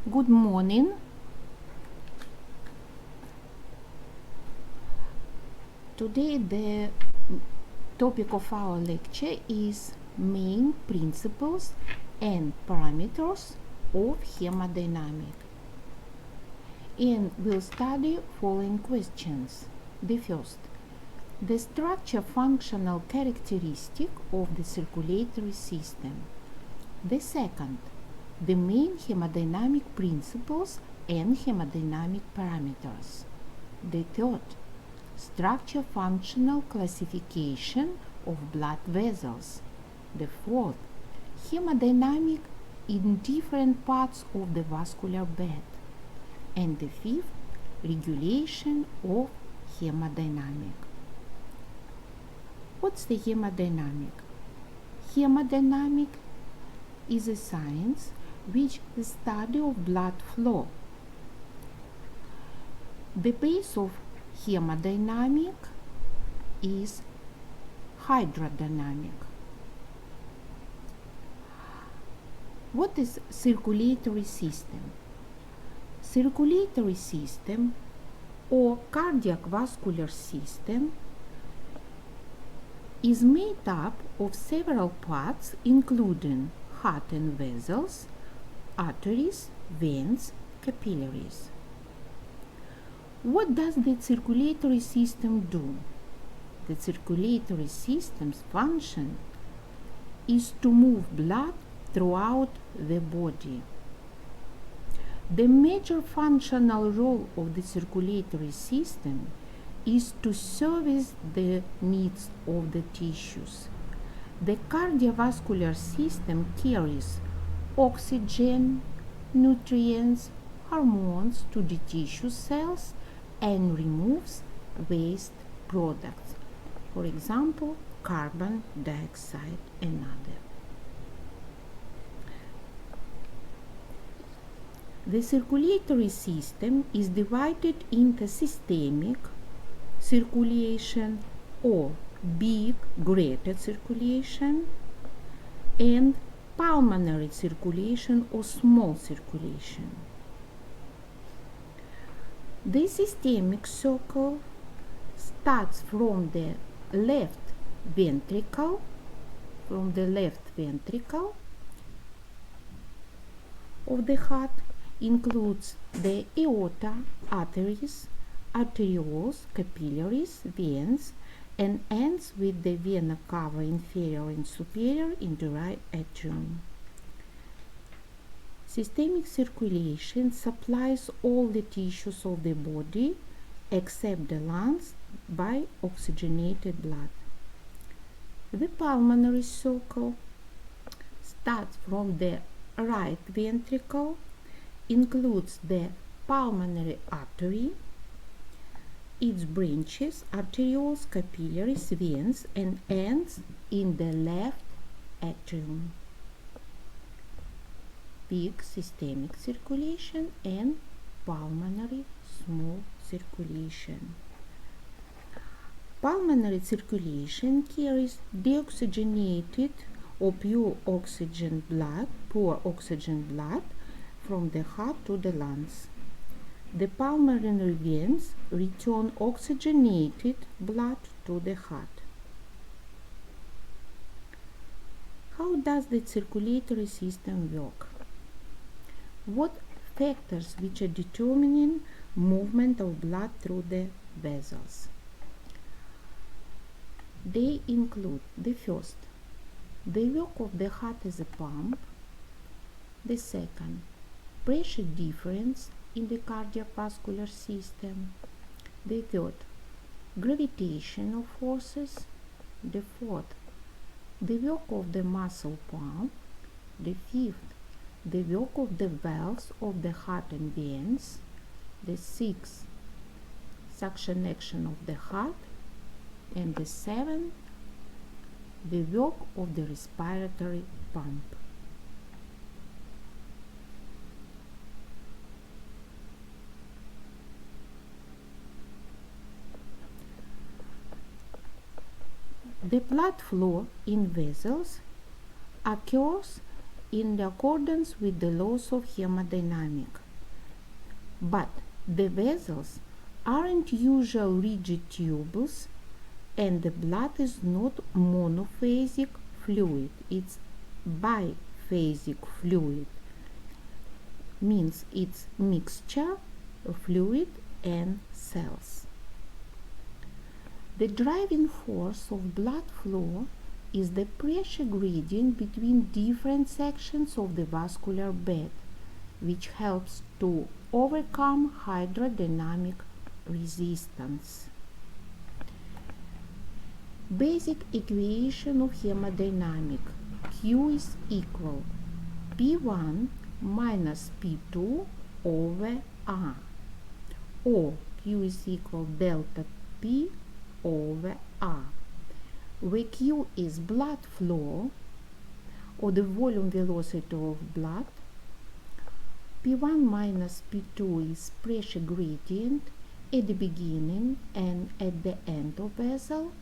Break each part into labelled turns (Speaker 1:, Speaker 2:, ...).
Speaker 1: Good morning. Today the topic of our lecture is main principles and parameters of hemodynamics. And we'll study following questions. The first, the structure functional characteristic of the circulatory system. The second, the main hemodynamic principles and hemodynamic parameters. The third, structure functional classification of blood vessels. The fourth, hemodynamic in different parts of the vascular bed. And the fifth, regulation of hemodynamic. What's the hemodynamic? Hemodynamic is a science which the study of blood flow. The base of hemodynamic is hydrodynamic. What is circulatory system? Circulatory system or cardiac vascular system is made up of several parts including heart and vessels, arteries, veins, capillaries. What does the circulatory system do? The circulatory system's function is to move blood throughout the body. The major functional role of the circulatory system is to service the needs of the tissues. The cardiovascular system carries oxygen, nutrients, hormones to the tissue cells and removes waste products, for example, carbon dioxide and other. The circulatory system is divided into systemic circulation or big greater circulation and pulmonary circulation or small circulation. The systemic circle starts from the left ventricle, of the heart, includes the aorta, arteries, arterioles, capillaries, veins, and ends with the vena cava inferior and superior in the right atrium. Systemic circulation supplies all the tissues of the body except the lungs by oxygenated blood. The pulmonary circle starts from the right ventricle, includes the pulmonary artery, its branches, arterioles, capillaries, veins, and ends in the left atrium. Big systemic circulation and pulmonary small circulation. Pulmonary circulation carries deoxygenated or pure oxygen blood from the heart to the lungs. The pulmonary veins return oxygenated blood to the heart. How does the circulatory system work? What factors which are determining movement of blood through the vessels? They include the first, the work of the heart as a pump. The second, pressure difference in the cardiovascular system. The third, gravitational forces. The fourth, the work of the muscle pump. The fifth, the work of the valves of the heart and veins. The sixth, suction action of the heart. And the seventh, the work of the respiratory pump. The blood flow in vessels occurs in accordance with the laws of hemodynamics. But the vessels aren't usual rigid tubules, and the blood is not monophasic fluid, it's biphasic fluid, means it's mixture of fluid and cells. The driving force of blood flow is the pressure gradient between different sections of the vascular bed, which helps to overcome hydrodynamic resistance. Basic equation of hemodynamic: Q is equal P1 minus P2 over R, or Q is equal delta P over R, where Q is blood flow, or the volume velocity of blood. P1 minus P2 is pressure gradient at the beginning and at the end of vessel.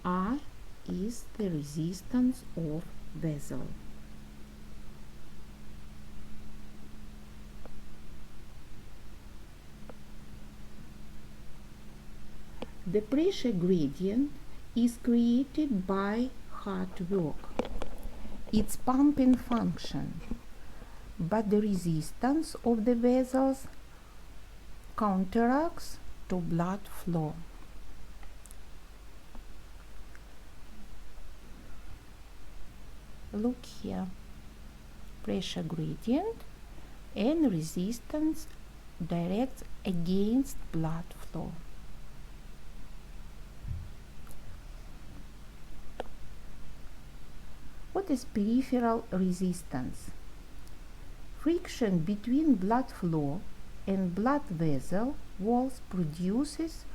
Speaker 1: R is the resistance of vessel. The pressure gradient is created by heart work, its pumping function, but the resistance of the vessels counteracts to blood flow. Look here, pressure gradient and resistance directs against blood flow. What is peripheral resistance? Friction between blood flow and blood vessel walls produces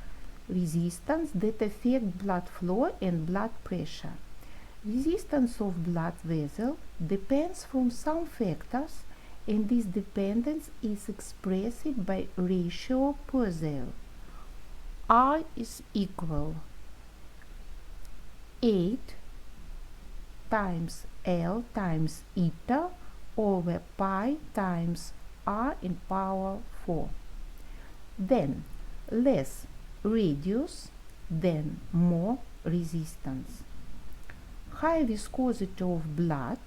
Speaker 1: resistance that affect blood flow and blood pressure. Resistance of blood vessel depends from some factors, and this dependence is expressed by ratio per cell. R is equal 8 times L times eta over pi times R in power 4. Then less radius, then more resistance. High viscosity of blood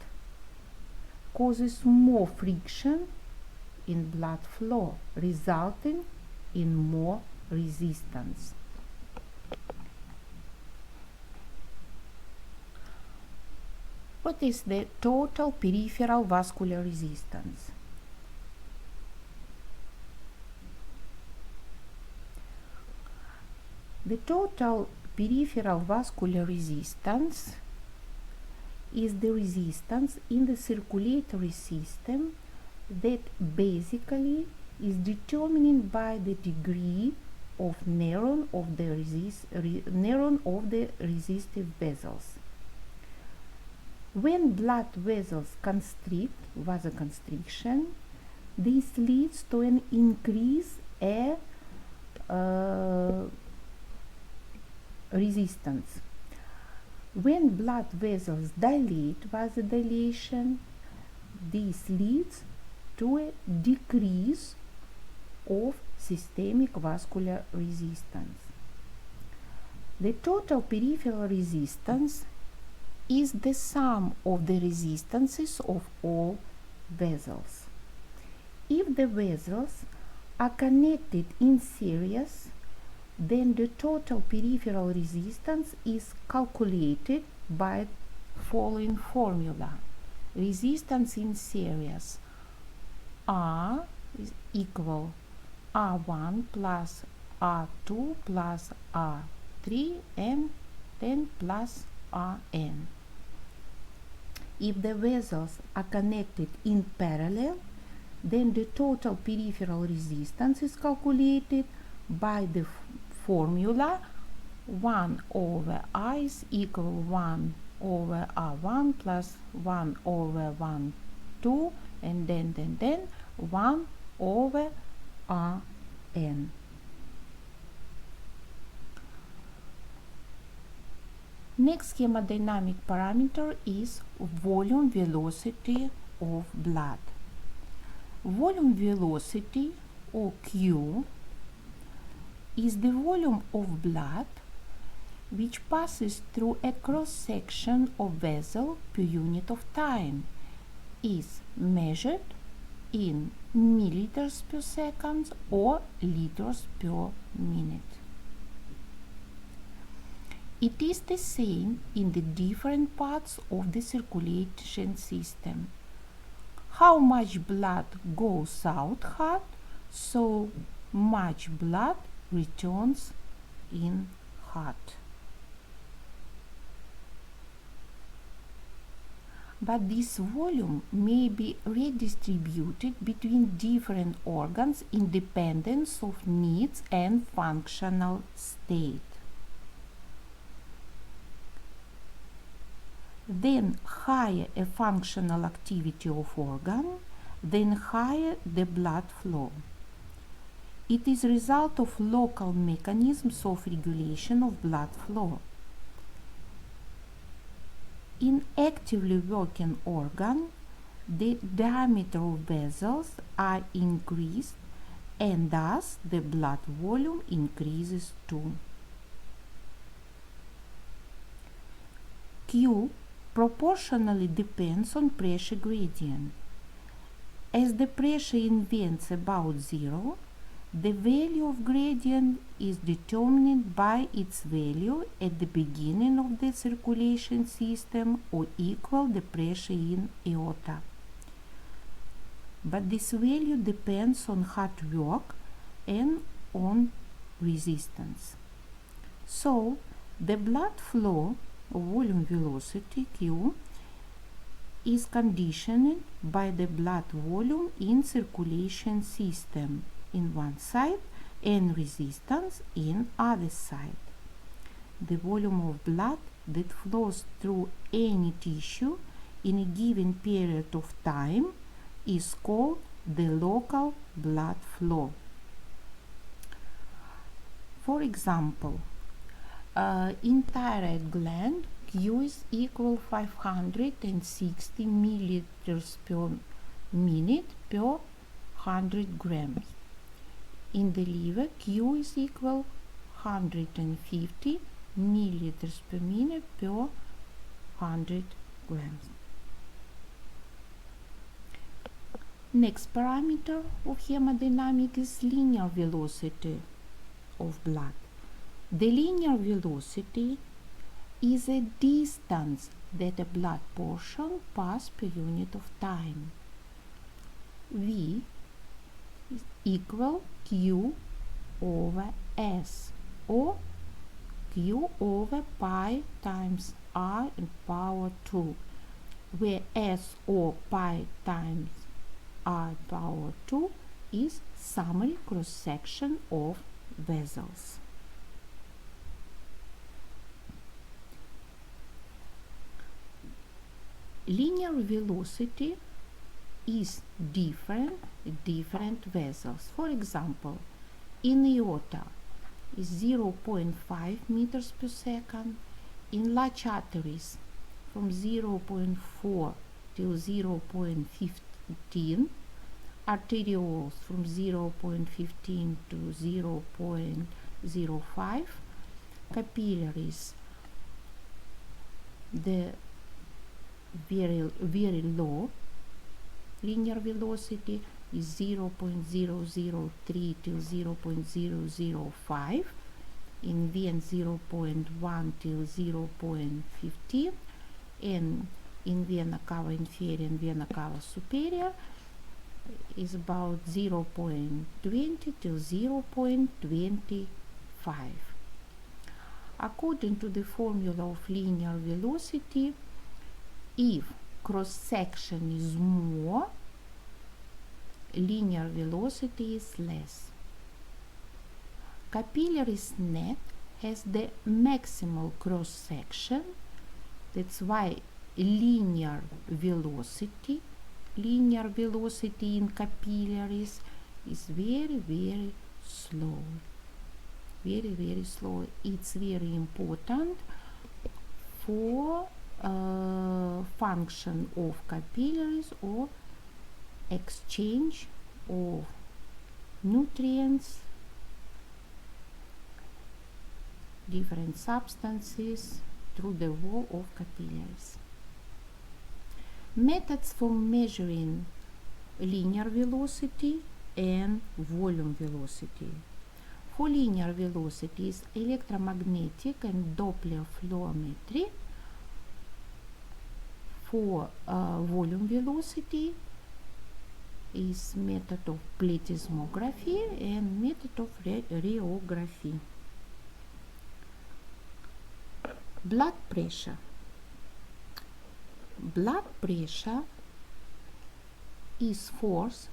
Speaker 1: causes more friction in blood flow, resulting in more resistance. What is the total peripheral vascular resistance? The total peripheral vascular resistance is the resistance in the circulatory system that basically is determined by the degree of narrowing of the resistive vessels. When blood vessels constrict, vasoconstriction, this leads to an increase in resistance. When blood vessels dilate, vasodilation, this leads to a decrease of systemic vascular resistance. The total peripheral resistance is the sum of the resistances of all vessels. If the vessels are connected in series, then the total peripheral resistance is calculated by following formula. Resistance in series: R is equal R1 plus R2 plus R3 and then plus Rn. If the vessels are connected in parallel, then the total peripheral resistance is calculated by the formula 1 over I is equal 1 over R1 plus 1 over 1, 2, and then 1 over Rn. Next hemodynamic parameter is volume velocity of blood. Volume velocity, or Q, is the volume of blood which passes through a cross-section of vessel per unit of time, is measured in milliliters per second or liters per minute. It is the same in the different parts of the circulation system. How much blood goes out heart, so much blood returns in heart. But this volume may be redistributed between different organs independent of needs and functional state. Then higher a functional activity of organ, then higher the blood flow. It is a result of local mechanisms of regulation of blood flow. In actively working organ, the diameter of vessels are increased and thus the blood volume increases too. Q proportionally depends on pressure gradient. As the pressure invents about zero, the value of gradient is determined by its value at the beginning of the circulation system or equal the pressure in aorta. But this value depends on heart work and on resistance. So the blood flow or volume velocity Q is conditioned by the blood volume in circulation system in one side and resistance in other side. The volume of blood that flows through any tissue in a given period of time is called the local blood flow. For example, in thyroid gland, Q is equal 560 milliliters per minute per 100 grams. In the liver, Q is equal 150 milliliters per minute per 100 grams. Next parameter of hemodynamics is linear velocity of blood. The linear velocity is a distance that a blood portion passes per unit of time. V is equal Q over S, or Q over pi times R in power 2, where S or pi times R power 2 is summary cross-section of vessels. Linear velocity is different vessels. For example, in aorta is 0.5 meters per second, in large arteries from 0.4 till 0.15, arterioles from 0.15 to 0.05, capillaries the very low linear velocity is 0.003 till 0.005, in vein 0.1 till 0.15, and in vena cava inferior and vena cava superior is about 0.20 till 0.25. According to the formula of linear velocity, if cross-section is more, linear velocity is less. Capillary's neck has the maximal cross-section, that's why linear velocity in capillaries is very slow. Very slow. It's very important for function of capillaries or exchange of nutrients, different substances through the wall of capillaries. Methods for measuring linear velocity and volume velocity. For linear velocities, electromagnetic and Doppler fluorometry. For volume velocity is method of plethysmography and method of rheography. Blood pressure. Blood pressure is force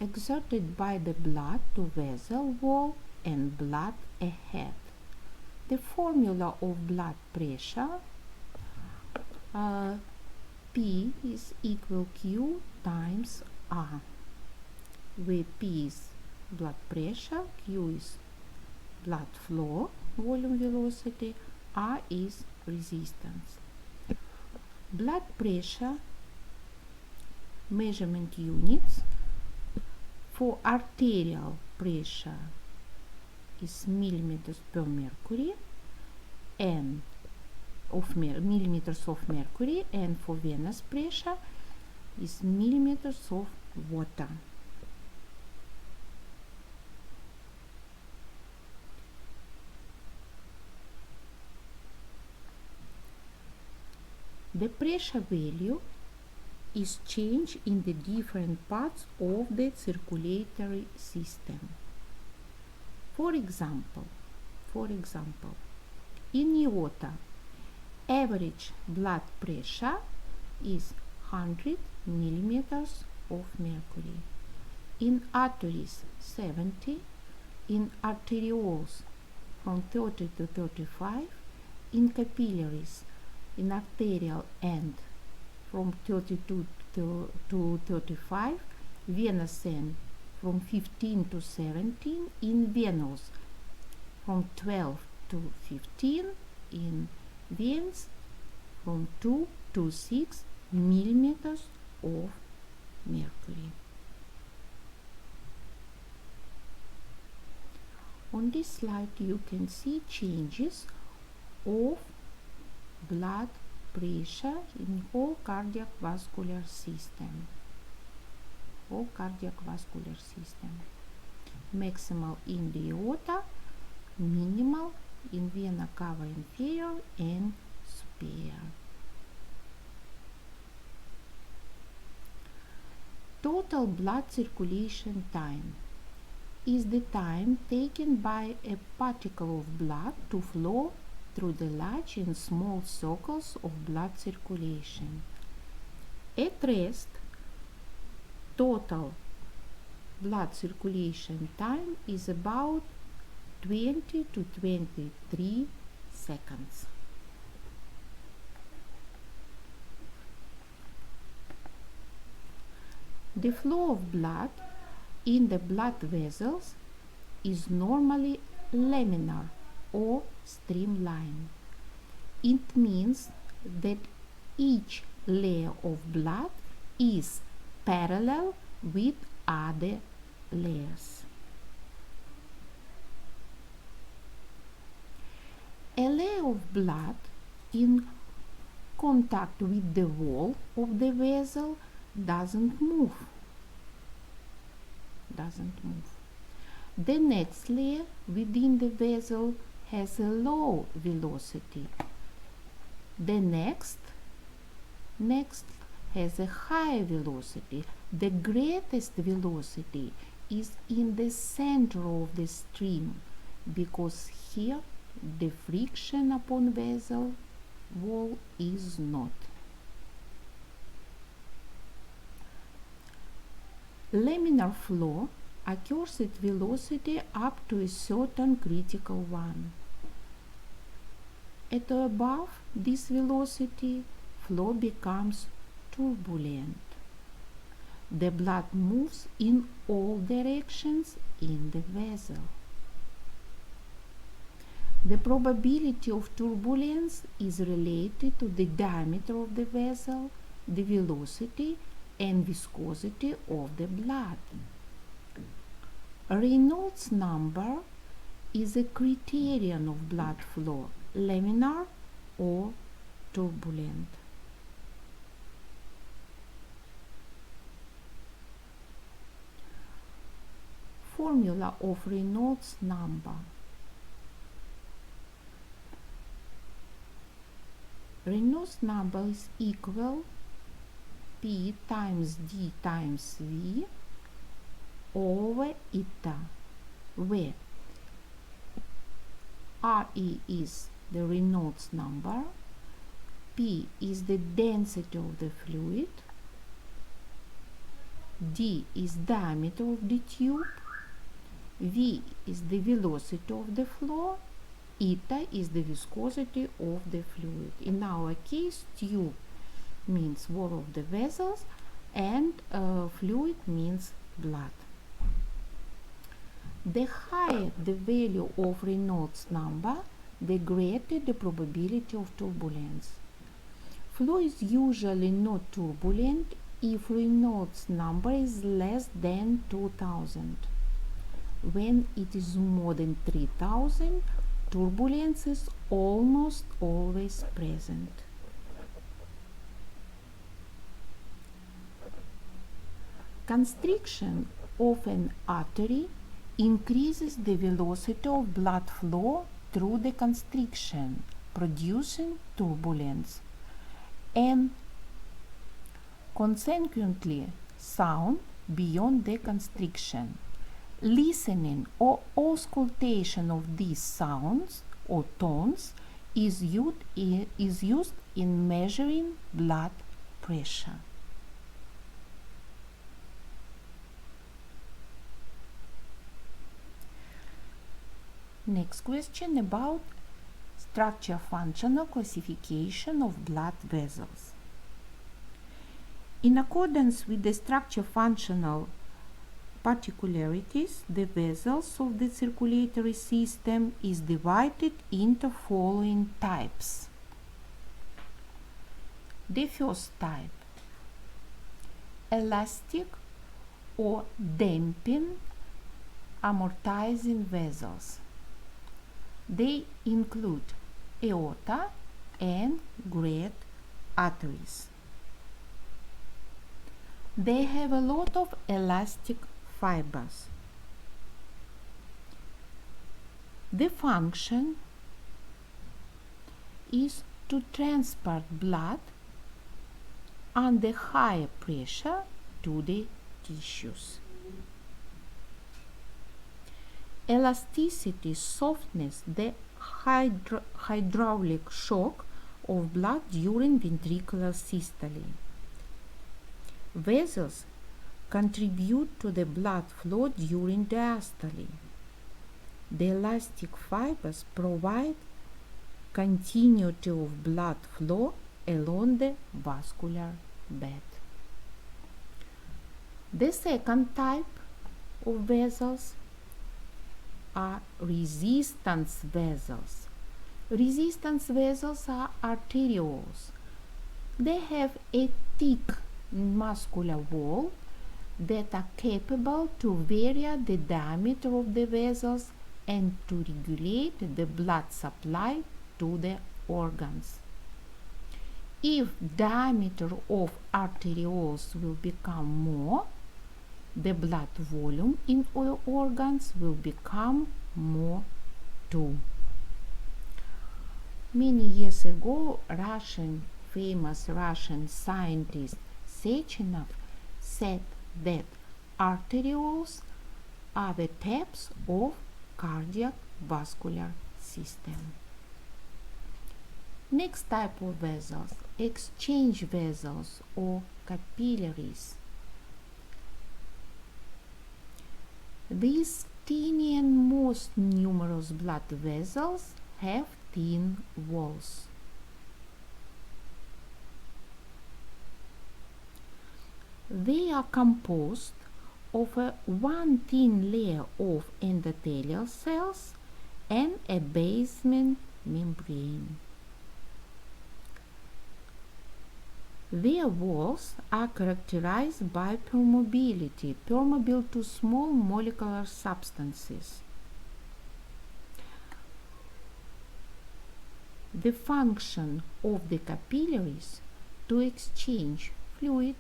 Speaker 1: exerted by the blood to vessel wall and blood ahead. The formula of blood pressure, P is equal Q times R, where P is blood pressure, Q is blood flow, volume velocity, R is resistance. Blood pressure measurement units. For arterial pressure is millimeters per mercury and millimeters of mercury, and for venous pressure is millimeters of water. The pressure value is changed in the different parts of the circulatory system. For example, in aorta, average blood pressure is 100 millimeters of mercury. In arteries, 70. In arterioles, from 30 to 35. In capillaries, in arterial end, from 32 to 35. Venous end, from 15 to 17. In venous, from 12 to 15. In veins, from 2 to 6 millimeters of mercury. On this slide you can see changes of blood pressure in whole cardiac vascular system. Maximal in the aorta, minimal in vena cava inferior and superior. Total blood circulation time is the time taken by a particle of blood to flow through the large and small circles of blood circulation. At rest, total blood circulation time is about 20 to 23 seconds. The flow of blood in the blood vessels is normally laminar or streamline. It means that each layer of blood is parallel with other layers. A layer of blood in contact with the wall of the vessel doesn't move. The next layer within the vessel has a low velocity. The next has a high velocity. The greatest velocity is in the center of the stream, because here the friction upon vessel wall is not. Laminar flow occurs at velocity up to a certain critical one. At or above this velocity, flow becomes turbulent. The blood moves in all directions in the vessel. The probability of turbulence is related to the diameter of the vessel, the velocity and viscosity of the blood. Reynolds number is a criterion of blood flow, laminar or turbulent. Formula of Reynolds number. Reynolds number is equal P times D times V over eta, where Re is the Reynolds number, P is the density of the fluid, D is diameter of the tube, V is the velocity of the flow, eta is the viscosity of the fluid. In our case, tube means wall of the vessels and fluid means blood. The higher the value of Reynolds number, the greater the probability of turbulence. Flow is usually not turbulent if Reynolds number is less than 2000. When it is more than 3000, turbulence is almost always present. Constriction of an artery increases the velocity of blood flow through the constriction, producing turbulence, and consequently sound beyond the constriction. Listening or auscultation of these sounds or tones is used in measuring blood pressure. Next question about structure-functional classification of blood vessels. In accordance with the structure-functional particularities, the vessels of the circulatory system is divided into following types. The first type, elastic or damping amortizing vessels. They include aorta and great arteries. They have a lot of elastic fibers. The function is to transport blood under higher pressure to the tissues. Elasticity softens the hydraulic shock of blood during ventricular systole. Vessels contribute to the blood flow during diastole. The elastic fibers provide continuity of blood flow along the vascular bed. The second type of vessels are resistance vessels. Resistance vessels are arterioles. They have a thick muscular wall that are capable to vary the diameter of the vessels and to regulate the blood supply to the organs. If diameter of arterioles will become more, the blood volume in all organs will become more too. Many years ago, famous Russian scientist Sechenov said that arterioles are the taps of cardiac vascular system. Next type of vessels, exchange vessels or capillaries. These teeny and most numerous blood vessels have thin walls. They are composed of one thin layer of endothelial cells and a basement membrane. Their walls are characterized by permeability, permeable to small molecular substances. The function of the capillaries to exchange fluid,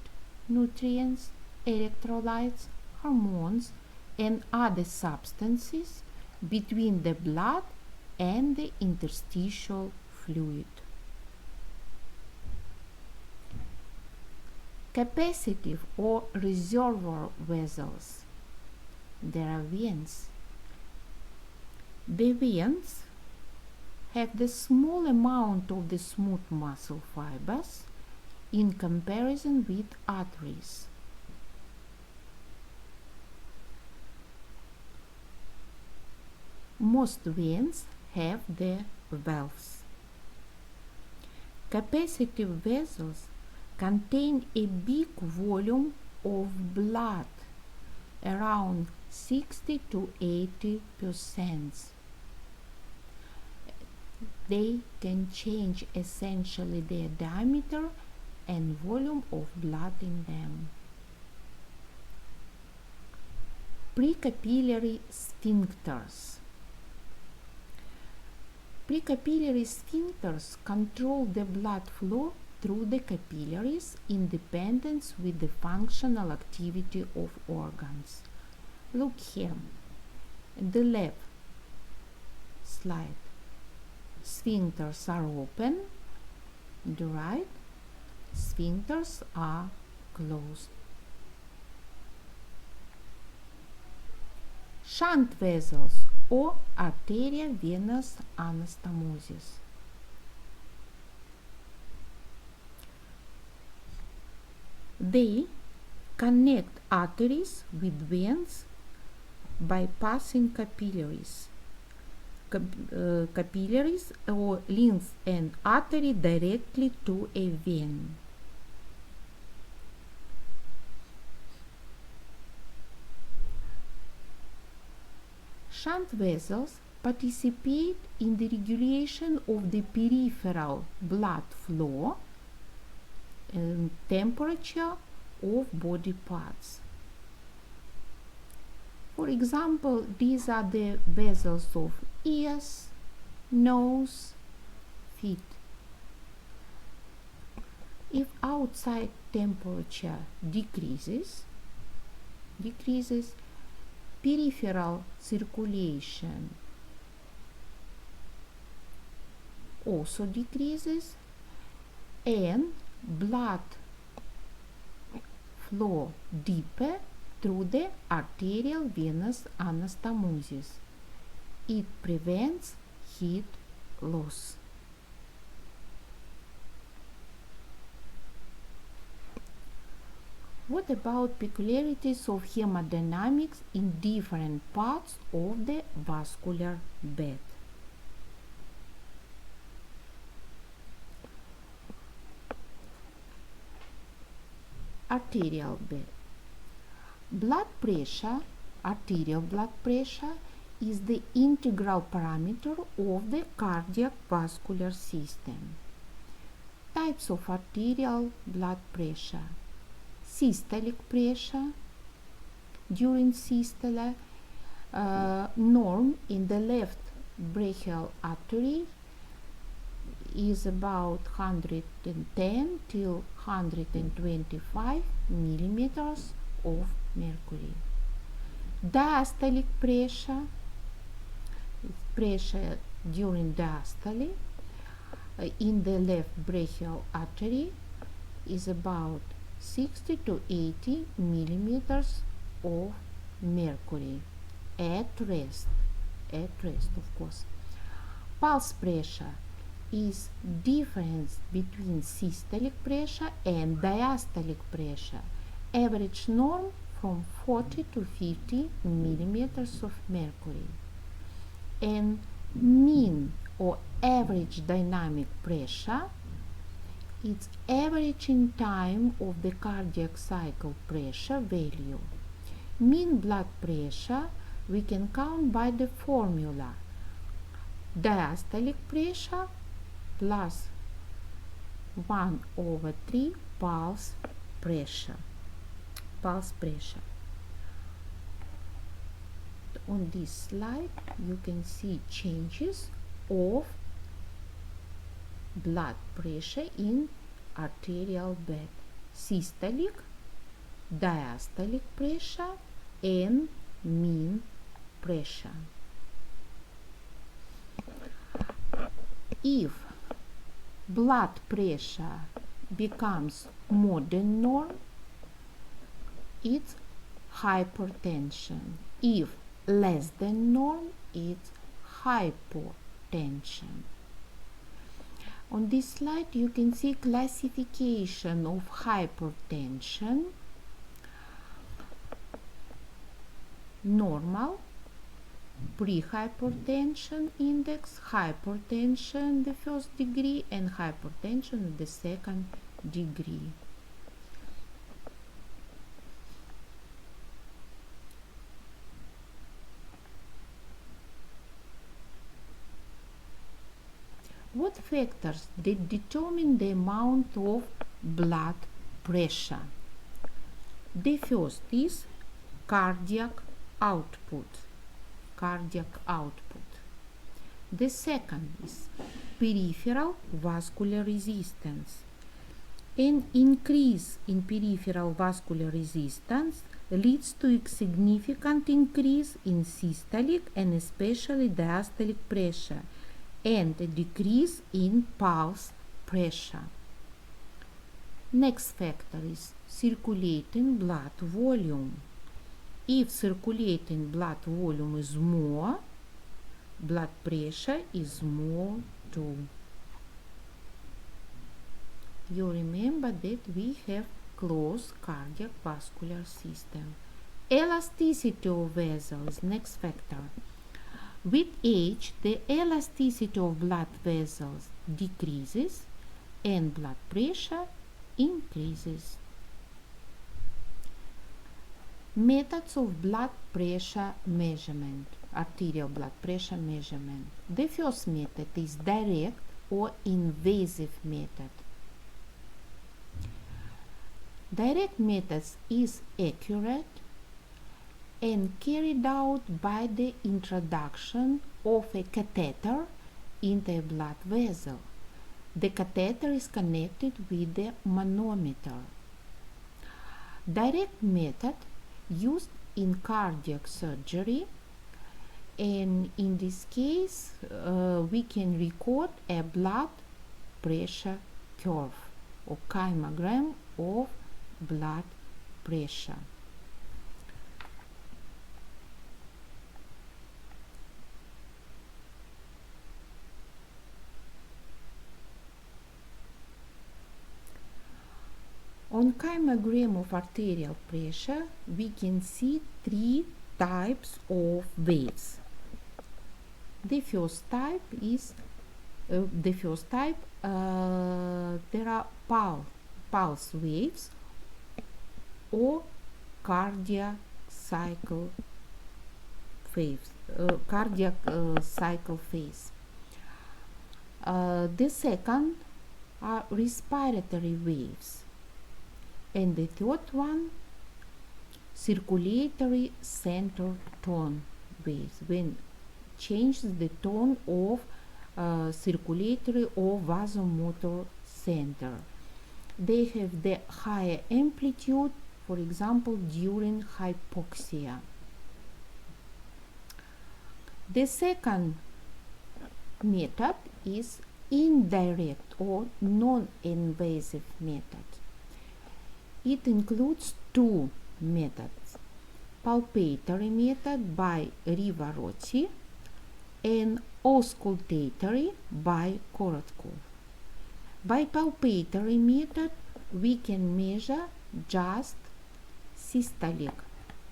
Speaker 1: nutrients, electrolytes, hormones, and other substances between the blood and the interstitial fluid. Capacitive or reservoir vessels. There are veins. The veins have the small amount of the smooth muscle fibers in comparison with arteries. Most veins have the valves. Capacitive vessels contain a big volume of blood, around 60 to 80%. They can change essentially their diameter and volume of blood in them. Precapillary sphincters. Precapillary sphincters control the blood flow through the capillaries in dependence with the functional activity of organs. Look here, the left slide. Sphincters are open, the right sphincters are closed. Shunt vessels or arteriovenous anastomosis. They connect arteries with veins by passing capillaries. Capillaries or links an artery directly to a vein. Shunt vessels participate in the regulation of the peripheral blood flow and temperature of body parts. For example, these are the vessels of ears, nose, feet. If outside temperature decreases, peripheral circulation also decreases, and blood flow deeper through the arterial venous anastomosis. It prevents heat loss. What about peculiarities of hemodynamics in different parts of the vascular bed? Arterial bed. Blood pressure, arterial blood pressure, is the integral parameter of the cardiac vascular system. Types of arterial blood pressure. Systolic pressure. During systole, norm in the left brachial artery is about 110 till 125 millimeters of mercury. Diastolic pressure, pressure during diastole in the left brachial artery is about 60 to 80 millimeters of mercury at rest of course. Pulse pressure is difference between systolic pressure and diastolic pressure. Average norm from 40 to 50 millimeters of mercury. And mean or average dynamic pressure, it's average in time of the cardiac cycle pressure value. Mean blood pressure we can count by the formula diastolic pressure plus 1/3 pulse pressure. On this slide you can see changes of blood pressure in arterial bed: systolic, diastolic pressure and mean pressure. If blood pressure becomes more than norm, it's hypertension. If less than norm, it's hypotension. On this slide you can see classification of hypertension: normal, pre-hypertension index, hypertension the first degree, and hypertension the second degree. What factors determine the amount of blood pressure? The first is cardiac output. The second is peripheral vascular resistance. An increase in peripheral vascular resistance leads to a significant increase in systolic and especially diastolic pressure, and a decrease in pulse pressure. Next factor is circulating blood volume. If circulating blood volume is more, blood pressure is more too. You remember that we have closed cardiac vascular system. Elasticity of vessels, next factor. With age, the elasticity of blood vessels decreases and blood pressure increases. Methods of blood pressure measurement, arterial blood pressure measurement. The first method is direct or invasive method. Direct methods is accurate and carried out by the introduction of a catheter into a blood vessel. The catheter is connected with the manometer. Direct method used in cardiac surgery, and in this case we can record a blood pressure curve or kymogram of blood pressure. On kymogram of arterial pressure, we can see three types of waves. The first type is there are pulse waves or cardiac cycle phase. The second are respiratory waves. And the third one, circulatory center tone waves, when changes the tone of circulatory or vasomotor center. They have the higher amplitude, for example, during hypoxia. The second method is indirect or non-invasive method. It includes two methods: palpatory method by Rivarotti and auscultatory by Korotkov. By palpatory method, we can measure just systolic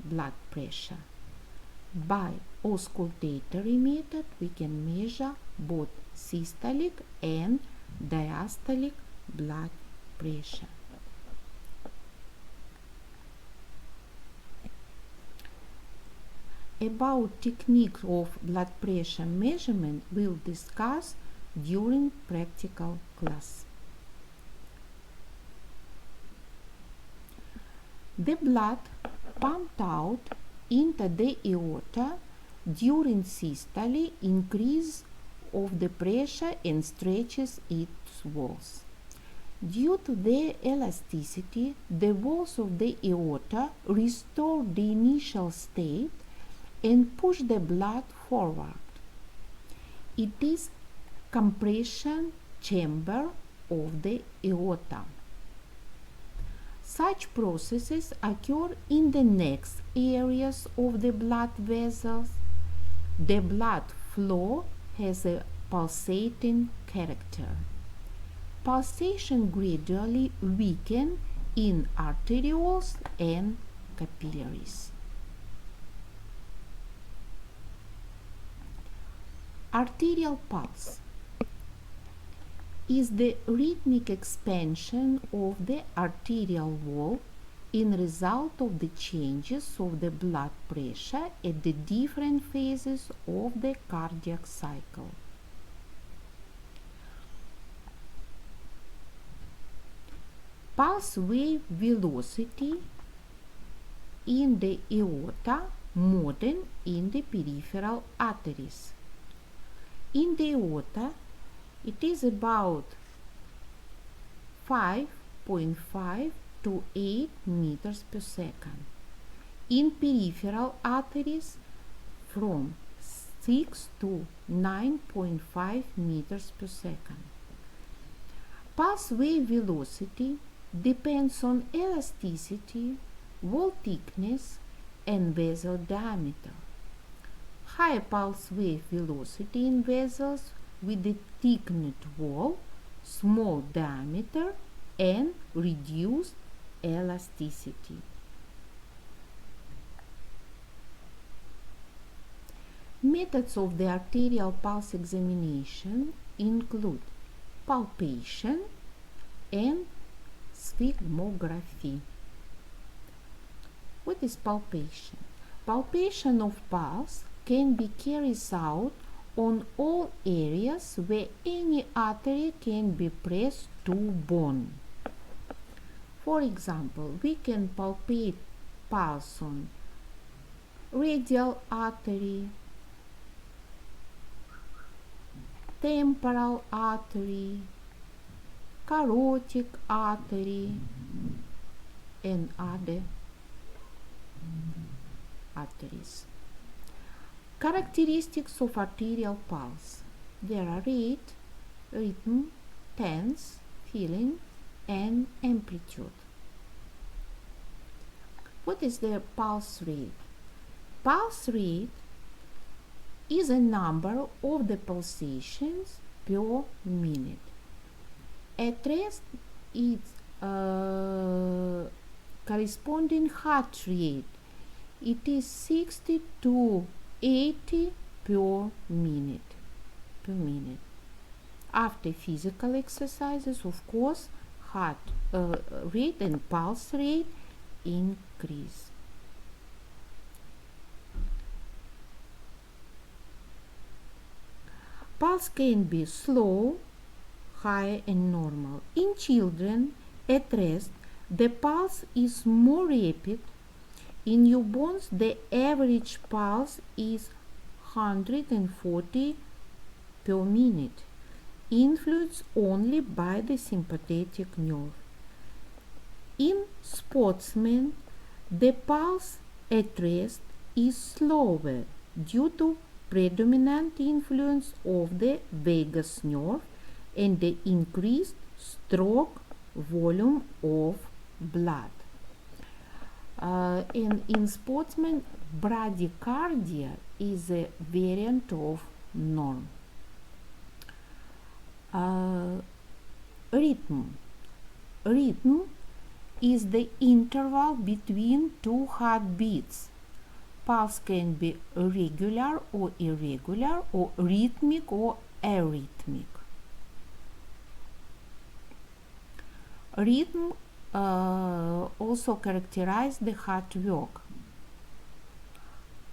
Speaker 1: blood pressure. By auscultatory method, we can measure both systolic and diastolic blood pressure. about techniques of blood pressure measurement we'll discuss during practical class. The blood pumped out into the aorta during systole increases of the pressure and stretches its walls. Due to their elasticity, the walls of the aorta restore the initial state and push the blood forward. It is compression chamber of the aorta. Such processes occur in the next areas of the blood vessels. The blood flow has a pulsating character. Pulsation gradually weakens in arterioles and capillaries. Arterial pulse is the rhythmic expansion of the arterial wall in result of the changes of the blood pressure at the different phases of the cardiac cycle. Pulse wave velocity in the aorta more than in the peripheral arteries. In the aorta, it is about 5.5 to 8 meters per second. In peripheral arteries, from 6 to 9.5 meters per second. Pulse wave velocity depends on elasticity, wall thickness, and vessel diameter. High pulse wave velocity in vessels with a thickened wall, small diameter, and reduced elasticity. Methods of the arterial pulse examination include palpation and sphygmography. What is palpation? Palpation of pulse can be carried out on all areas where any artery can be pressed to bone. For example, we can palpate pulse on radial artery, temporal artery, carotid artery, and other arteries. Characteristics of arterial pulse. There are rate, rhythm, tense, feeling, and amplitude. What is the pulse rate? Pulse rate is a number of the pulsations per minute. At rest, its corresponding heart rate, it is 60 to 80 per minute. After physical exercises, of course, heart rate and pulse rate increase. Pulse can be slow, high, and normal. In children at rest, the pulse is more rapid. In newborns, the average pulse is 140 per minute, influenced only by the sympathetic nerve. In sportsmen, the pulse at rest is slower due to predominant influence of the vagus nerve and the increased stroke volume of blood. And in sportsmen, bradycardia is a variant of norm. Rhythm is the interval between two heartbeats. Pulse can be regular or irregular, or rhythmic or arrhythmic. Rhythm also characterizes the heart work.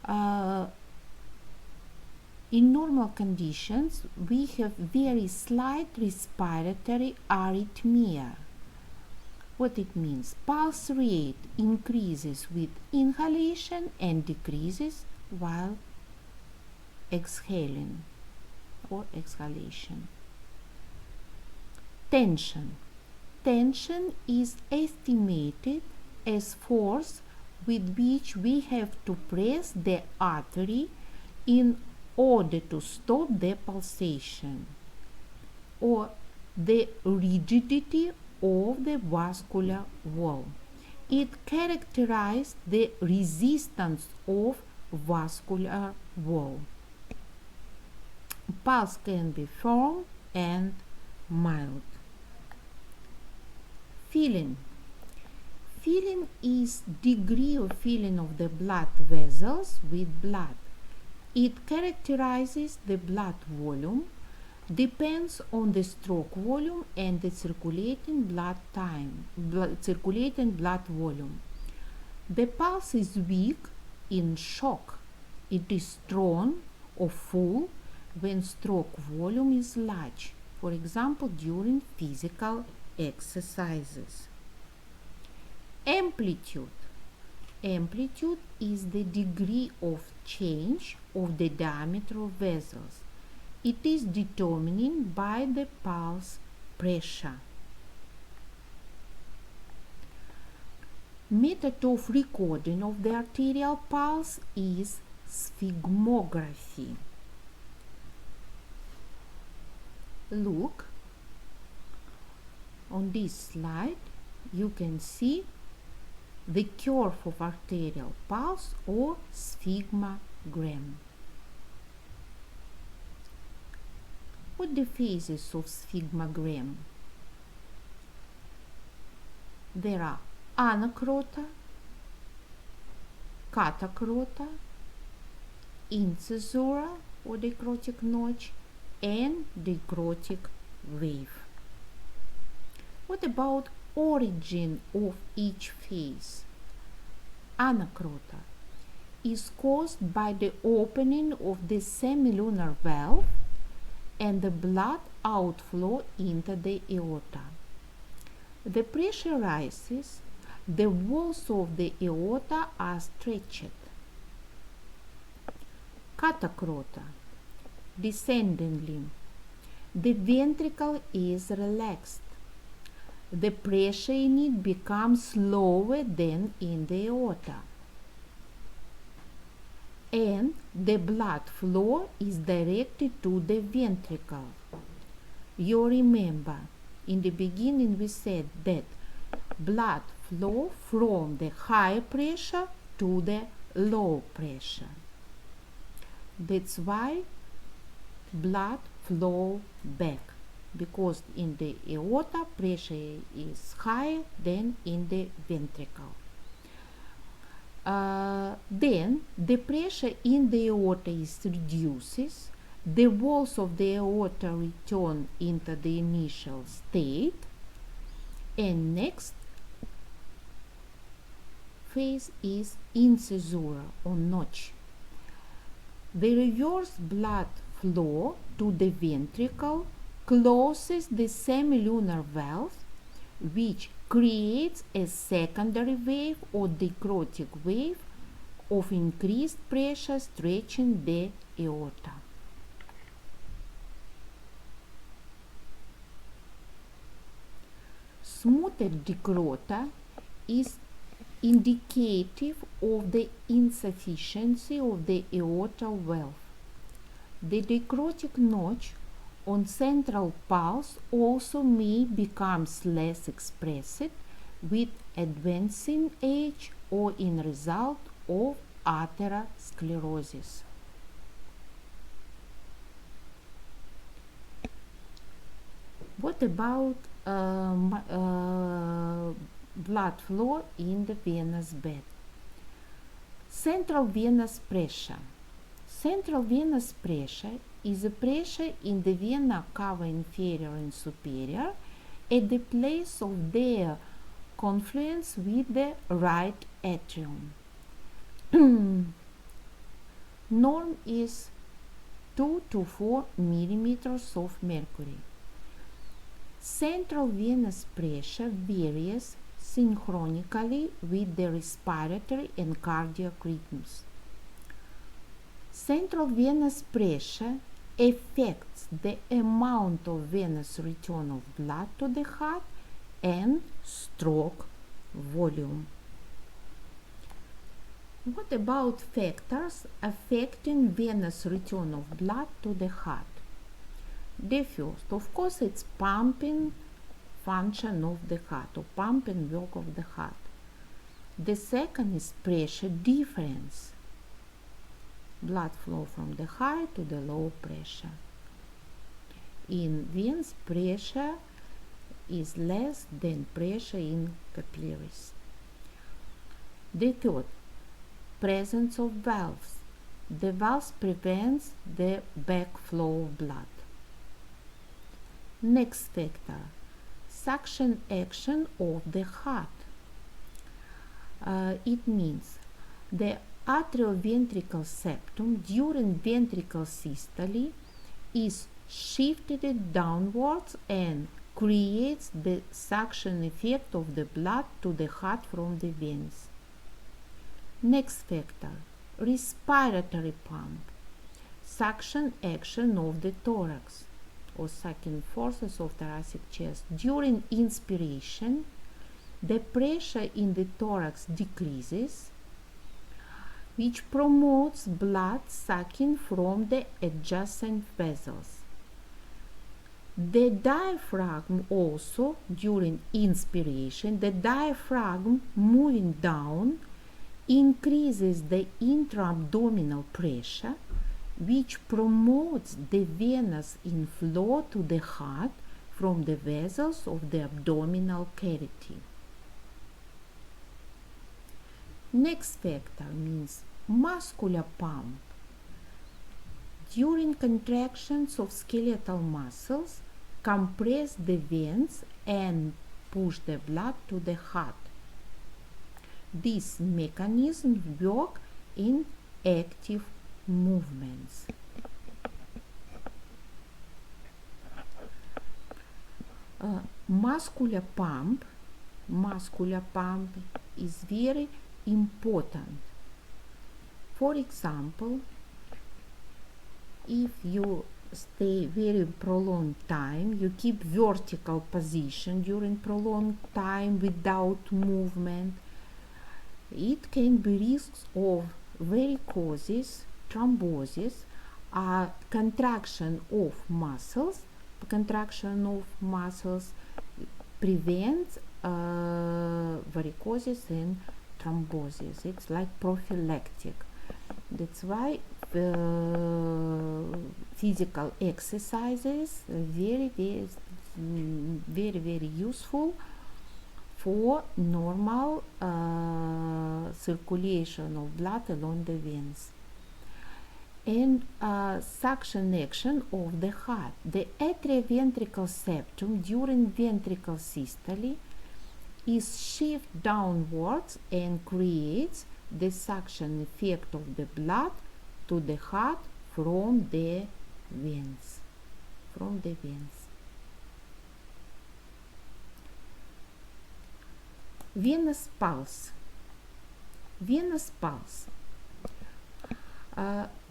Speaker 1: Uh, in normal conditions, we have very slight respiratory arrhythmia. What it means? Pulse rate increases with inhalation and decreases while exhaling or exhalation. Tension. Tension is estimated as force with which we have to press the artery in order to stop the pulsation, or the rigidity of the vascular wall. It characterizes the resistance of vascular wall. Pulse can be firm and mild. Filling. Filling is degree of filling of the blood vessels with blood. It characterizes the blood volume, depends on the stroke volume and the circulating blood volume. The pulse is weak in shock. It is strong or full when stroke volume is large, for example during physical exercises. Amplitude. Amplitude is the degree of change of the diameter of vessels. It is determined by the pulse pressure. Method of recording of the arterial pulse is sphygmography. Look, on this slide you can see the curve of arterial pulse or sphygmogram. What are the phases of sphygmogram? There are anacrota, catacrota, incisura or dicrotic notch, and dicrotic wave. What about origin of each phase? Anacrota is caused by the opening of the semilunar valve and the blood outflow into the aorta. The pressure rises, the walls of the aorta are stretched. Catacrota, descendingly, the ventricle is relaxed. The pressure in it becomes lower than in the aorta, and the blood flow is directed to the ventricle. You remember, in the beginning we said that blood flow from the high pressure to the low pressure. That's why blood flow back, because in the aorta pressure is higher than in the ventricle. Then the pressure in the aorta is reduces, the walls of the aorta return into the initial state, and next phase is incisura or notch. The reverse blood flow to the ventricle closes the semilunar valve, which creates a secondary wave or dicrotic wave of increased pressure stretching the aorta. Smoother dicrota is indicative of the insufficiency of the aortal valve. The dicrotic notch on central pulse also may become less expressed with advancing age or in result of atherosclerosis. What about blood flow in the venous bed? Central venous pressure. Central venous pressure is a pressure in the vena cava inferior and superior at the place of their confluence with the right atrium. Norm is 2 to 4 millimeters of mercury. Central venous pressure varies synchronically with the respiratory and cardiac rhythms. Central venous pressure affects the amount of venous return of blood to the heart and stroke volume. What about factors affecting venous return of blood to the heart? The first, of course, it's pumping function of the heart, or pumping work of the heart. The second is pressure difference, blood flow from the high to the low pressure. In veins, pressure is less than pressure in capillaries. The third, presence of valves. The valves prevents the backflow of blood. Next factor, suction action of the heart. It means the atrioventricular septum during ventricle systole is shifted downwards and creates the suction effect of the blood to the heart from the veins. Next factor, respiratory pump, suction action of the thorax, or sucking forces of thoracic chest. During inspiration, the pressure in the thorax decreases, which promotes blood sucking from the adjacent vessels. The diaphragm also, during inspiration, the diaphragm moving down increases the intra-abdominal pressure, which promotes the venous inflow to the heart from the vessels of the abdominal cavity. Next factor means muscular pump. During contractions of skeletal muscles, compress the veins and push the blood to the heart. These mechanisms work in active movements. Muscular pump is very important. For example, if you stay very prolonged time, you keep vertical position during prolonged time without movement, it can be risks of varicosis, thrombosis, contraction of muscles. Contraction of muscles prevents varicosis and thrombosis. It's like prophylactic. That's why physical exercises very useful for normal circulation of blood along the veins. And suction action of the heart. The atrioventricular septum during ventricle systole is shifted downwards and creates the suction effect of the blood to the heart from the veins. Venous pulse.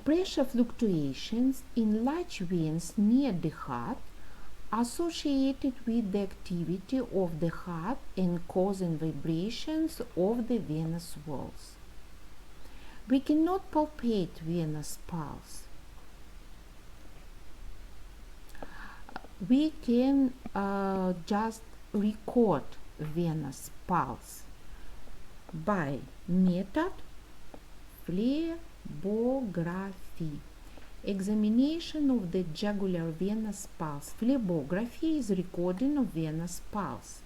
Speaker 1: Pressure fluctuations in large veins near the heart associated with the activity of the heart and causing vibrations of the venous walls. We cannot palpate venous pulse. We can just record venous pulse by method phlebography. Examination of the jugular venous pulse. Phlebography is recording of venous pulse,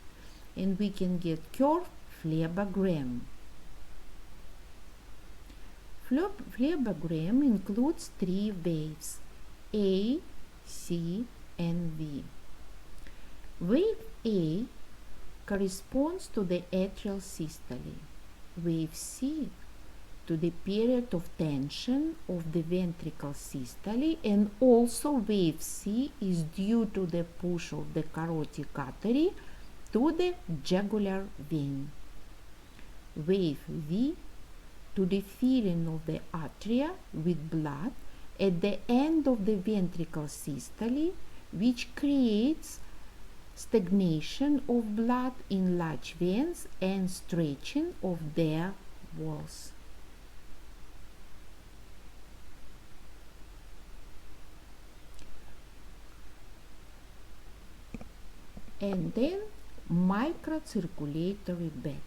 Speaker 1: and we can get curved phlebogram. Phlebogram includes three waves, A, C, and V. Wave A corresponds to the atrial systole. Wave C to the period of tension of the ventricle systole, and also wave C is due to the push of the carotid artery to the jugular vein. Wave V to the filling of the atria with blood at the end of the ventricle systole, which creates stagnation of blood in large veins and stretching of their walls. And then microcirculatory bed.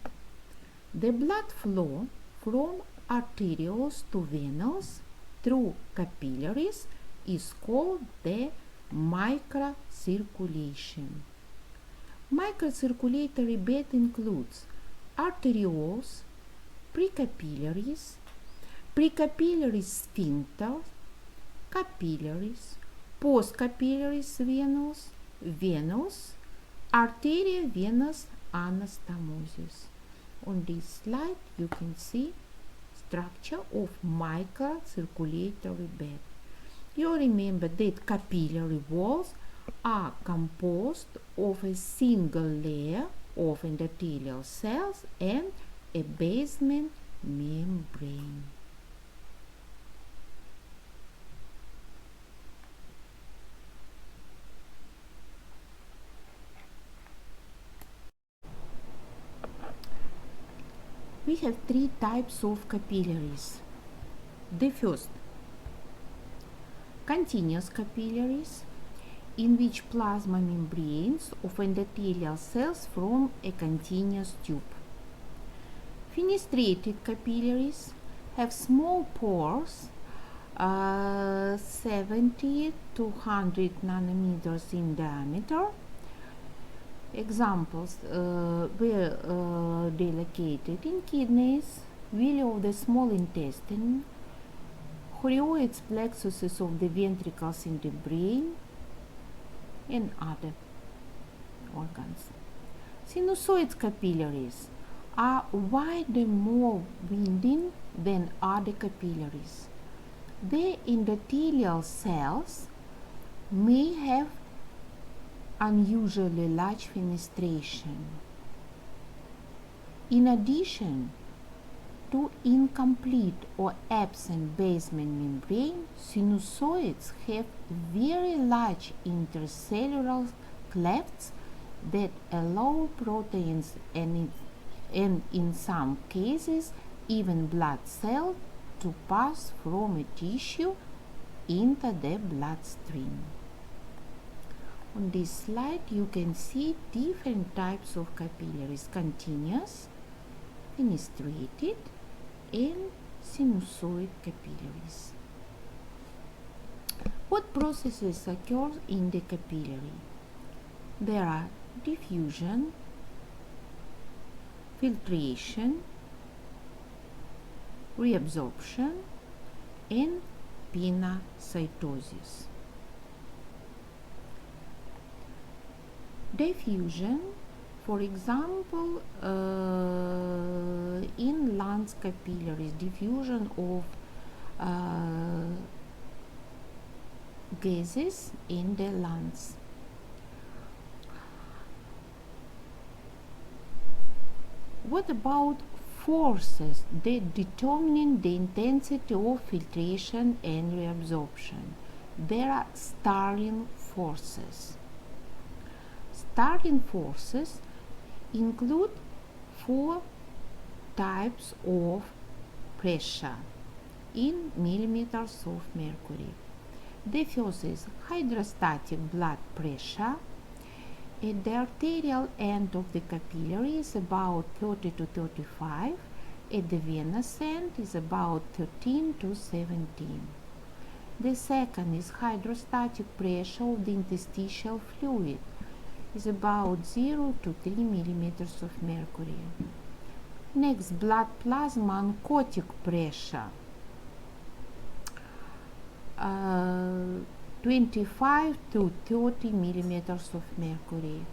Speaker 1: The blood flow from arterioles to venules through capillaries is called the microcirculation. Microcirculatory bed includes arterioles, precapillary sphincters, capillaries, postcapillaries venous, arteriovenous anastomosis. On this slide you can see structure of microcirculatory bed. You remember that capillary walls are composed of a single layer of endothelial cells and a basement membrane. We have three types of capillaries. The first, continuous capillaries, in which plasma membranes of endothelial cells form a continuous tube. Fenestrated capillaries have small pores, 70 to 100 nanometers in diameter. Examples were they located in kidneys, villi of the small intestine, chorioids, plexuses of the ventricles in the brain, and other organs. Sinusoid capillaries are wider, more winding than other capillaries. The endothelial cells may have unusually large fenestration. In addition to incomplete or absent basement membrane, sinusoids have very large intercellular clefts that allow proteins and in some cases even blood cells to pass from a tissue into the bloodstream. On this slide you can see different types of capillaries: continuous, fenestrated, and sinusoid capillaries. What processes occur in the capillary? There are diffusion, filtration, reabsorption, and pinocytosis. Diffusion, for example, in lungs capillaries, diffusion of gases in the lungs. What about forces that determine the intensity of filtration and reabsorption? There are stirring forces. Stirring forces include four types of pressure in millimeters of mercury. The first is hydrostatic blood pressure. At the arterial end of the capillary is about 30 to 35. At the venous end is about 13 to 17. The second is hydrostatic pressure of the interstitial fluid. Is about 0 to 3 millimeters of mercury. Next, blood plasma oncotic pressure, 25 to 30 millimeters of mercury,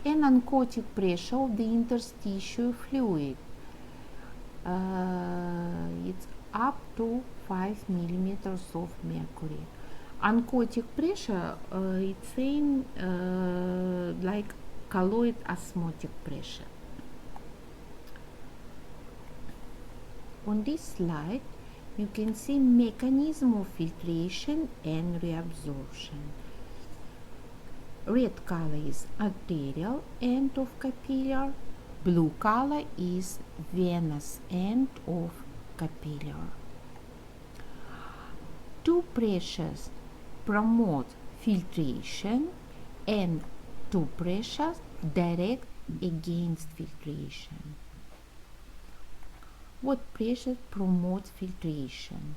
Speaker 1: and oncotic pressure of the interstitial fluid, it's up to 5 millimeters of mercury. Oncotic pressure, it's same like colloid osmotic pressure. On this slide, you can see mechanism of filtration and reabsorption. Red color is arterial end of capillary, blue color is venous end of capillary. Two pressures promote filtration and two pressures direct against filtration. What pressure promotes filtration?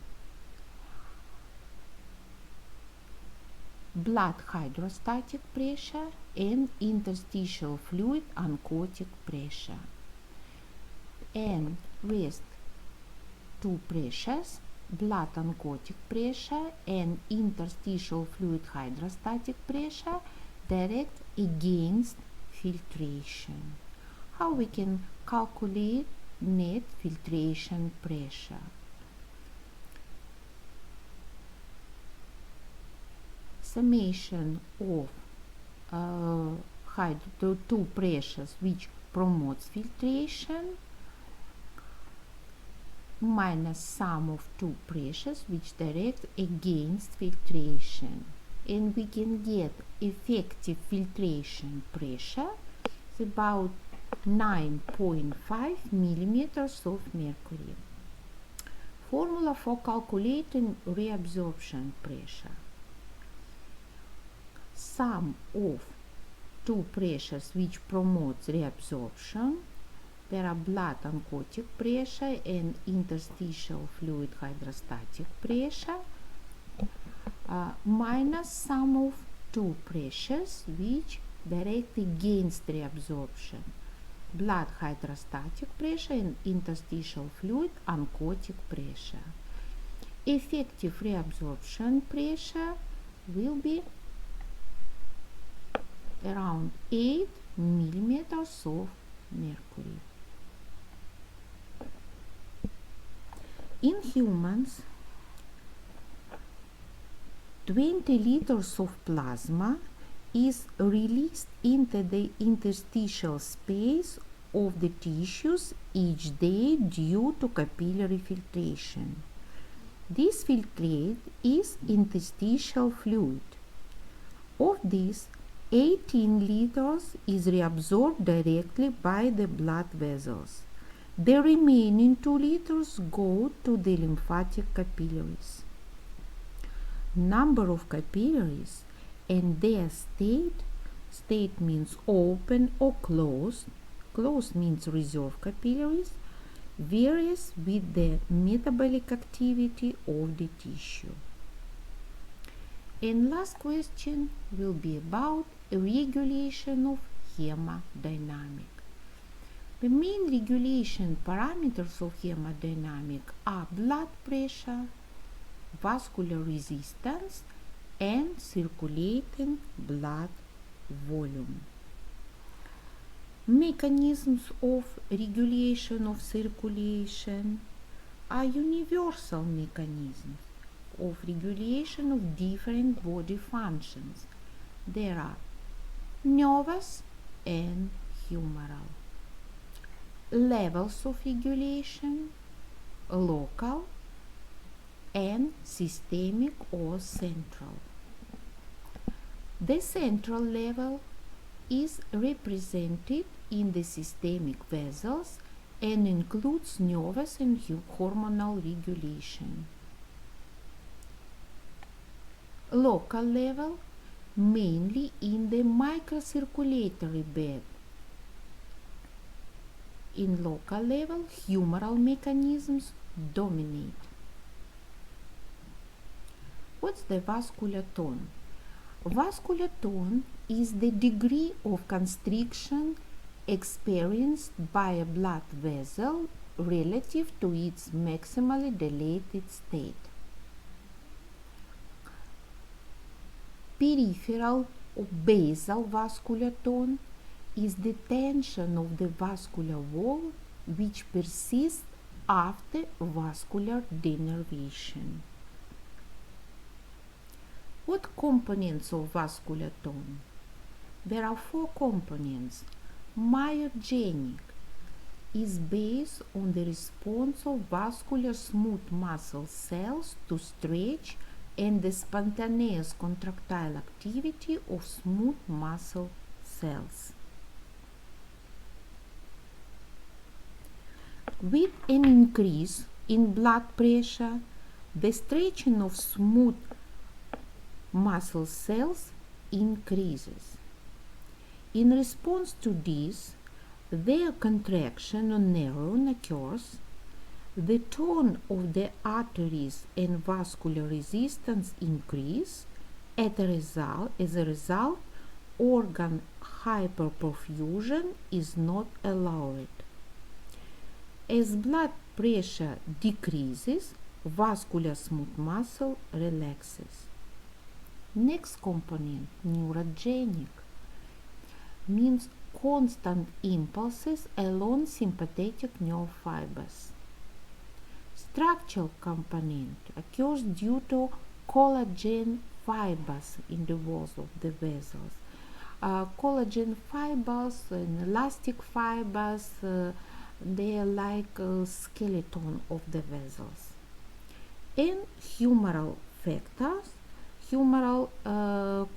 Speaker 1: Blood hydrostatic pressure and interstitial fluid oncotic pressure. And rest two pressures, blood oncotic pressure and interstitial fluid hydrostatic pressure, direct against filtration. How we can calculate net filtration pressure? Summation of two pressures which promotes filtration minus sum of two pressures which direct against filtration, and we can get effective filtration pressure is about 9.5 millimeters of mercury. Formula for calculating reabsorption pressure: sum of two pressures which promotes reabsorption, there are blood oncotic pressure and interstitial fluid hydrostatic pressure, minus sum of two pressures which direct against reabsorption, blood hydrostatic pressure and interstitial fluid oncotic pressure. Effective reabsorption pressure will be around 8 millimeters of mercury. In humans, 20 liters of plasma is released into the interstitial space of the tissues each day due to capillary filtration. This filtrate is interstitial fluid. Of this, 18 liters is reabsorbed directly by the blood vessels. The remaining 2 liters go to the lymphatic capillaries. Number of capillaries and their state means open or closed, closed means reserve capillaries, varies with the metabolic activity of the tissue. And last question will be about regulation of hemodynamics. The main regulation parameters of hemodynamics are blood pressure, vascular resistance, and circulating blood volume. Mechanisms of regulation of circulation are universal mechanisms of regulation of different body functions. There are nervous and humoral. Levels of regulation: local and systemic or central. The central level is represented in the systemic vessels and includes nervous and hormonal regulation. Local level mainly in the microcirculatory bed. In local level, humoral mechanisms dominate. What's the vascular tone? Vascular tone is the degree of constriction experienced by a blood vessel relative to its maximally dilated state. Peripheral or basal vascular tone is the tension of the vascular wall which persists after vascular denervation. What components of vascular tone? There are 4 components. Myogenic is based on the response of vascular smooth muscle cells to stretch and the spontaneous contractile activity of smooth muscle cells. With an increase in blood pressure, the stretching of smooth muscle cells increases. In response to this, their contraction on neuron occurs, the tone of the arteries and vascular resistance increase. As a result, organ hyperperfusion is not allowed. As blood pressure decreases, vascular smooth muscle relaxes. Next component, neurogenic, means constant impulses along sympathetic nerve fibers. Structural component occurs due to collagen fibers in the walls of the vessels. Collagen fibers and elastic fibers, they are like a skeleton of the vessels. And humoral factors. Humoral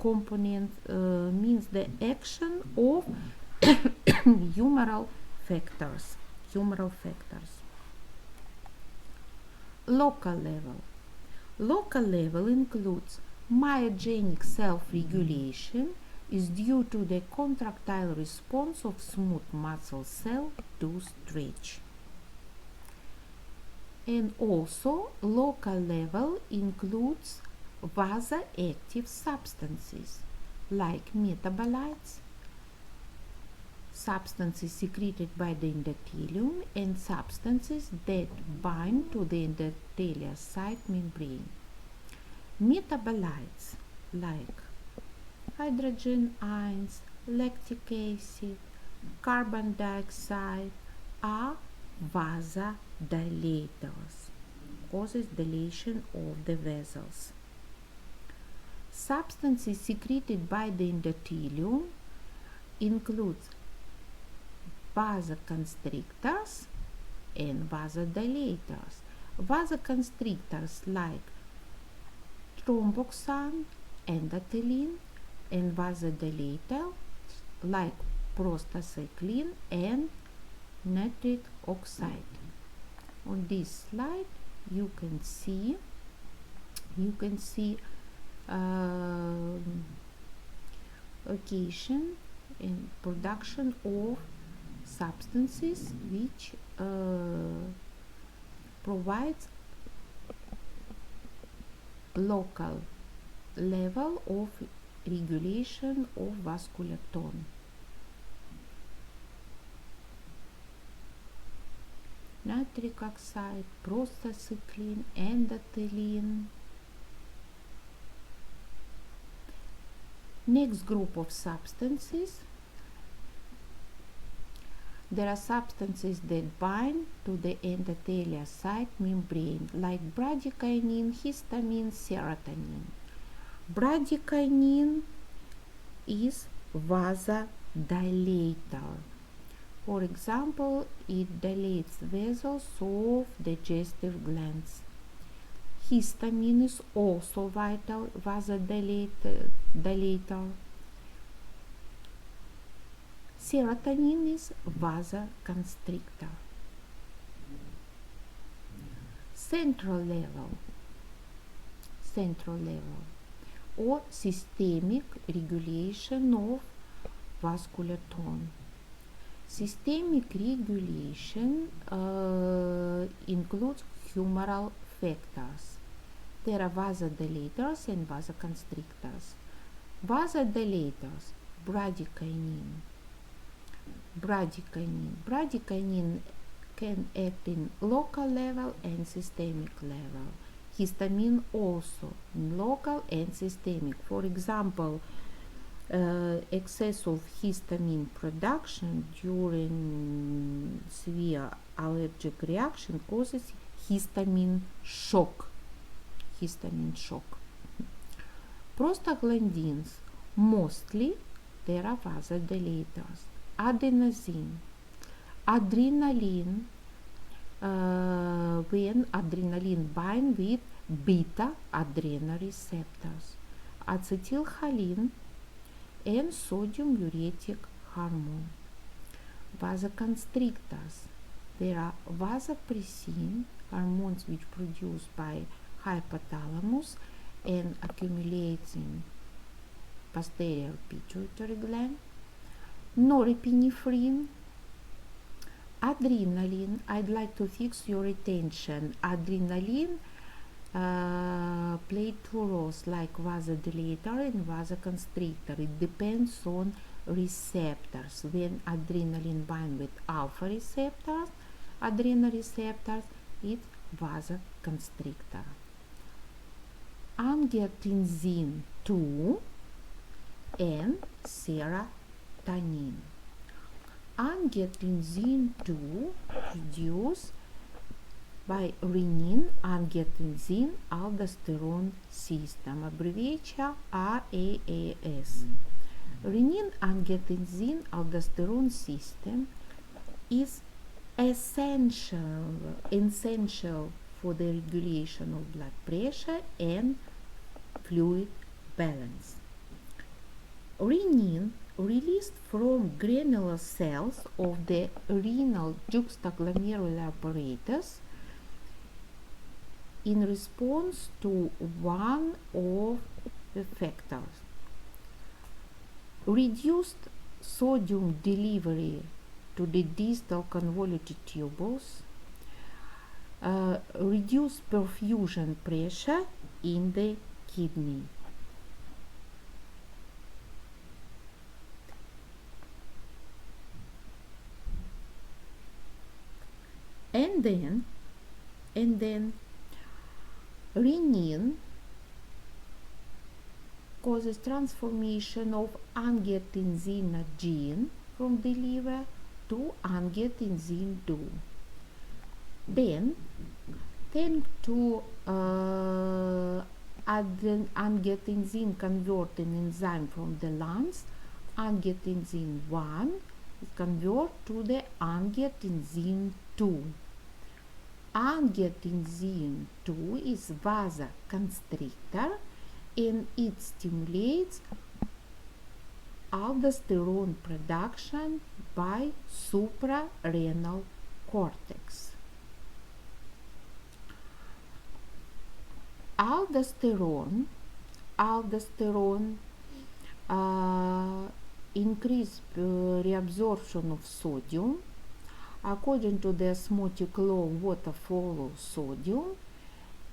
Speaker 1: component means the action of humoral factors. Local level. Local level includes myogenic self-regulation is due to the contractile response of smooth muscle cell to stretch. And also local level includes vasoactive substances like metabolites, substances secreted by the endothelium, and substances that bind to the endothelial site membrane. Metabolites like hydrogen ions, lactic acid, carbon dioxide are vasodilators, causes dilation of the vessels. Substances secreted by the endothelium includes vasoconstrictors and vasodilators. Vasoconstrictors like thromboxane, endothelin, and vasodilators like prostacyclin and nitric oxide. On this slide you can see occasion and production of substances which provides local level of regulation of vascular tone. Nitric oxide, prostacyclin, endothelin. Next group of substances. There are substances that bind to the endothelial site membrane like bradykinin, histamine, serotonin. Bradykinin is vasodilator. For example, it dilates vessels of digestive glands. Histamine is also vital vasodilator. Serotonin is vasoconstrictor. Central level or systemic regulation of vascular tone. Systemic regulation includes humoral factors. There are vasodilators and vasoconstrictors. Vasodilators, bradykinin. Bradykinin can act in local level and systemic level. Histamine also in local and systemic. For example, excess of histamine production during severe allergic reaction causes histamine shock. Prostaglandins, mostly they are vasodilators. Adenosine, adrenaline, when adrenaline binds with beta adrenoreceptors, acetylcholine, and sodium uretic hormone. Vasoconstrictors, there are vasopressin, hormones which produced by hypothalamus and accumulating posterior pituitary gland. Norepinephrine, adrenaline. I'd like to fix your attention. Adrenaline played two roles like vasodilator and vasoconstrictor. It depends on receptors. When adrenaline binds with alpha receptors, adrenoreceptors, it's vasoconstrictor. Angiotensin 2 and serotonin. Angiotensin 2 produced by renin-angiotensin aldosterone system, abbreviature RAAS. Renin-angiotensin aldosterone system is essential for the regulation of blood pressure and fluid balance. Renin, released from granular cells of the renal juxtaglomerular apparatus in response to one of the factors: reduced sodium delivery to the distal convoluted tubules, reduced perfusion pressure in the kidney. And then renin causes transformation of angiotensin gene from the liver to angiotensin 2. Then, thanks to angiotensin converting enzyme from the lungs, angiotensin 1 is converted to the angiotensin 2. Angiotensin 2 is vasoconstrictor and it stimulates aldosterone production by suprarenal cortex. Aldosterone increase reabsorption of sodium. According to the osmotic law, water follows sodium,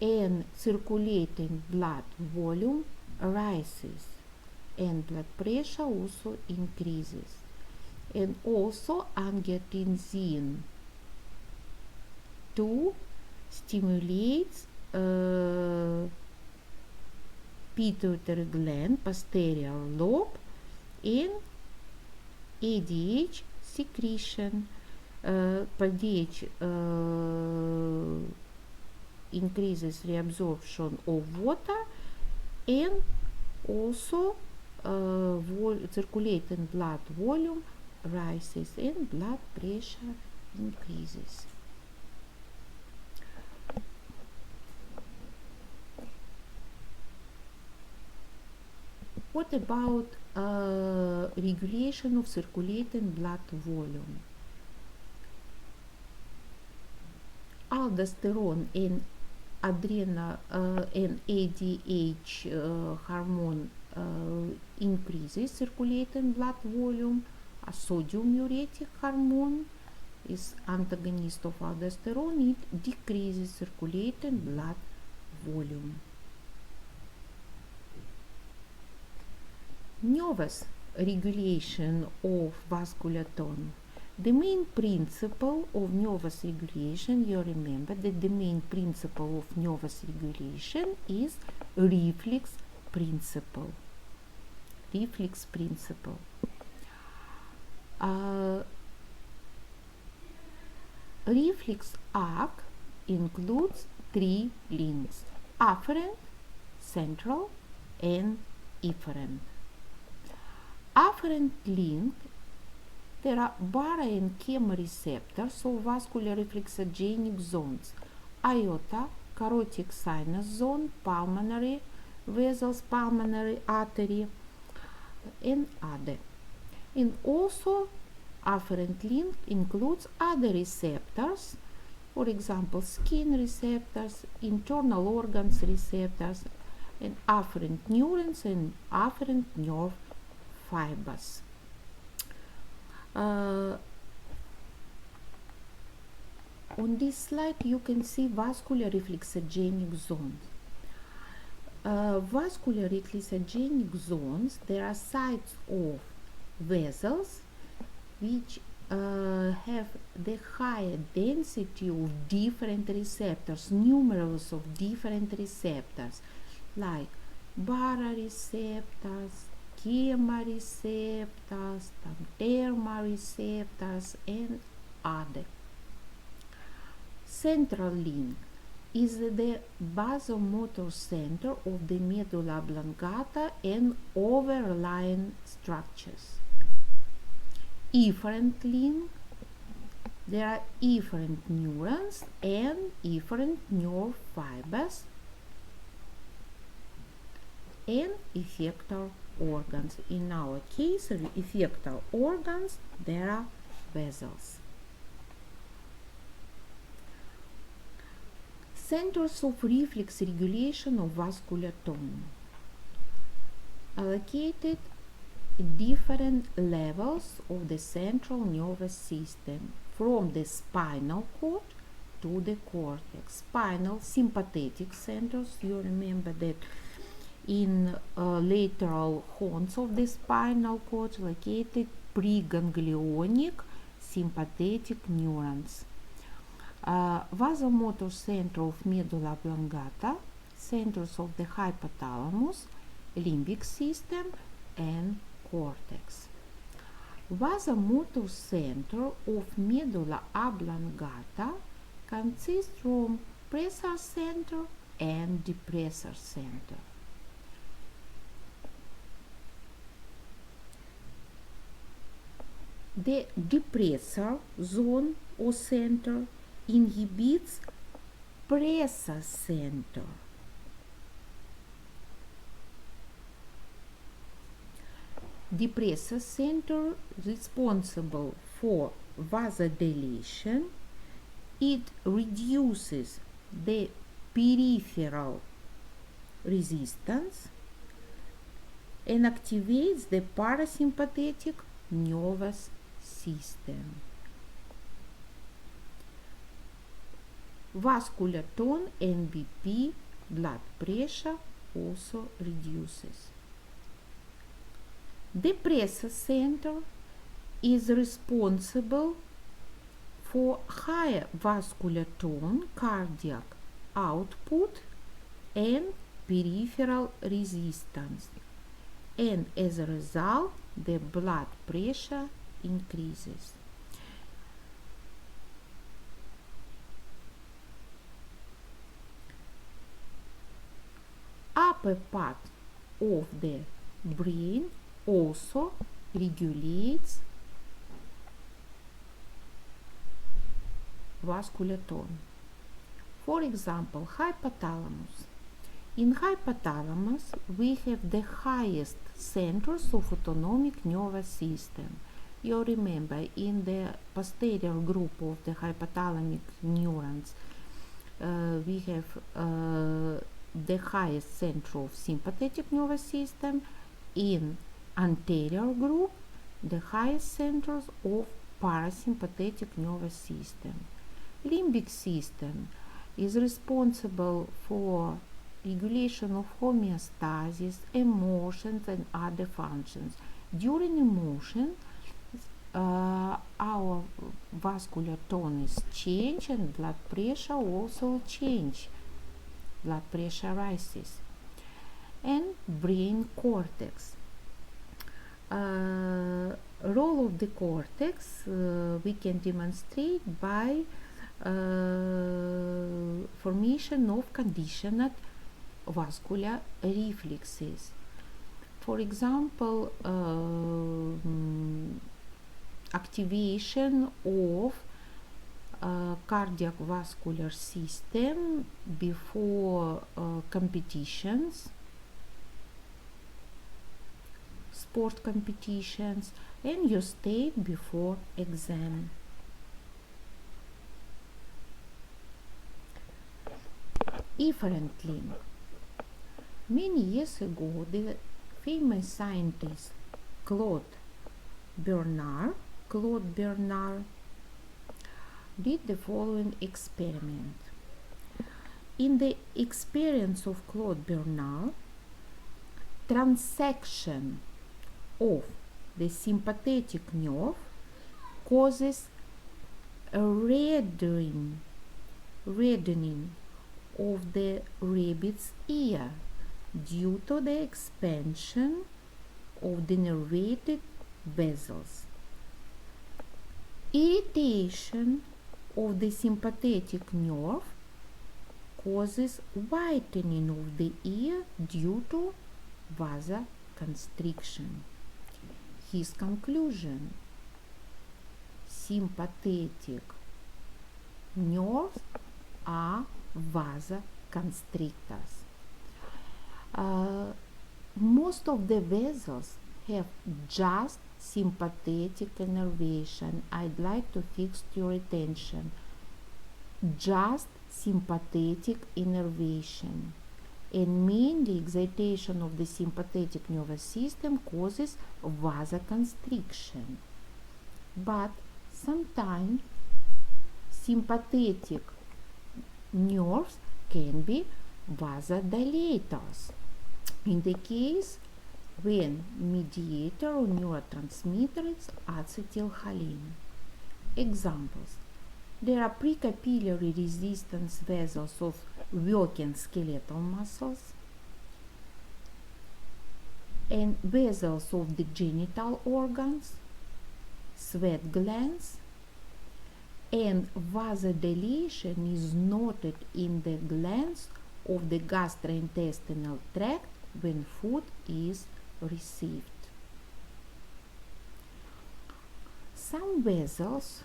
Speaker 1: and circulating blood volume rises, and blood pressure also increases. And also angiotensin 2 stimulates pituitary gland, posterior lobe, and ADH secretion. PDH increases reabsorption of water, and also circulating blood volume rises and blood pressure increases. What about regulation of circulating blood volume? Aldosterone and and ADH hormone increases circulating blood volume. A sodium uretic hormone is antagonist of aldosterone. It decreases circulating blood volume. Nervous regulation of vascular tone. The main principle of nervous regulation, you remember that the main principle of nervous regulation is reflex principle. reflex principle. Reflex arc includes three links: afferent, central, and efferent. Afferent link, there are bara and chemoreceptors of vascular reflexogenic zones: aorta, carotid sinus zone, pulmonary vessels, pulmonary artery, and other. And also afferent link includes other receptors, for example skin receptors, internal organs receptors, and afferent neurons and afferent nerve fibers. On this slide you can see vascular reflexogenic zones. Vascular reflexogenic zones, there are sites of vessels which have the higher density of different receptors, numerous of different receptors, like baroreceptors, chemoreceptors, thermoreceptors, and other. Central link is the vasomotor center of the medulla oblongata and overlying structures. Efferent link, there are efferent neurons and efferent nerve fibers and effector organs. In our case, effector organs, there are vessels. Centers of reflex regulation of vascular tone are located at different levels of the central nervous system, from the spinal cord to the cortex. Spinal sympathetic centers, you remember that in lateral horns of the spinal cord located preganglionic sympathetic neurons. Vasomotor center of medulla oblongata, centers of the hypothalamus, limbic system, and cortex. Vasomotor center of medulla oblongata consists from pressor center and depressor center. The depressor zone or center inhibits pressor center. Depressor center responsible for vasodilation. It reduces the peripheral resistance and activates the parasympathetic nervous system. Vascular tone and BP, blood pressure, also reduces. Depressor center is responsible for higher vascular tone, cardiac output, and peripheral resistance, and as a result the blood pressure increases. Upper part of the brain also regulates vascular tone. For example, hypothalamus. In hypothalamus we have the highest centers of autonomic nervous system. You remember in the posterior group of the hypothalamic neurons we have the highest center of sympathetic nervous system. In anterior group, the highest centers of parasympathetic nervous system. Limbic system is responsible for regulation of homeostasis, emotions, and other functions. During emotion, our vascular tone is changed and blood pressure also change. Blood pressure rises. And brain cortex. Role of the cortex we can demonstrate by formation of conditioned vascular reflexes. For example, activation of cardiac vascular system before competitions, sport competitions, and your state before exam. Differently, many years ago, the famous scientist Claude Bernard did the following experiment. In the experience of Claude Bernard, transaction of the sympathetic nerve causes a reddening of the rabbit's ear due to the expansion of the nervated vessels. Irritation of the sympathetic nerve causes whitening of the ear due to vasoconstriction. His conclusion: sympathetic nerves are vasoconstrictors. Most of the vessels have just sympathetic innervation. I'd like to fix your attention. Just sympathetic innervation. And mainly excitation of the sympathetic nervous system causes vasoconstriction. But sometimes sympathetic nerves can be vasodilators. In the case when mediator or neurotransmitter is acetylcholine. Examples: there are precapillary resistance vessels of working skeletal muscles and vessels of the genital organs, sweat glands, and vasodilation is noted in the glands of the gastrointestinal tract when food is received. Some vessels,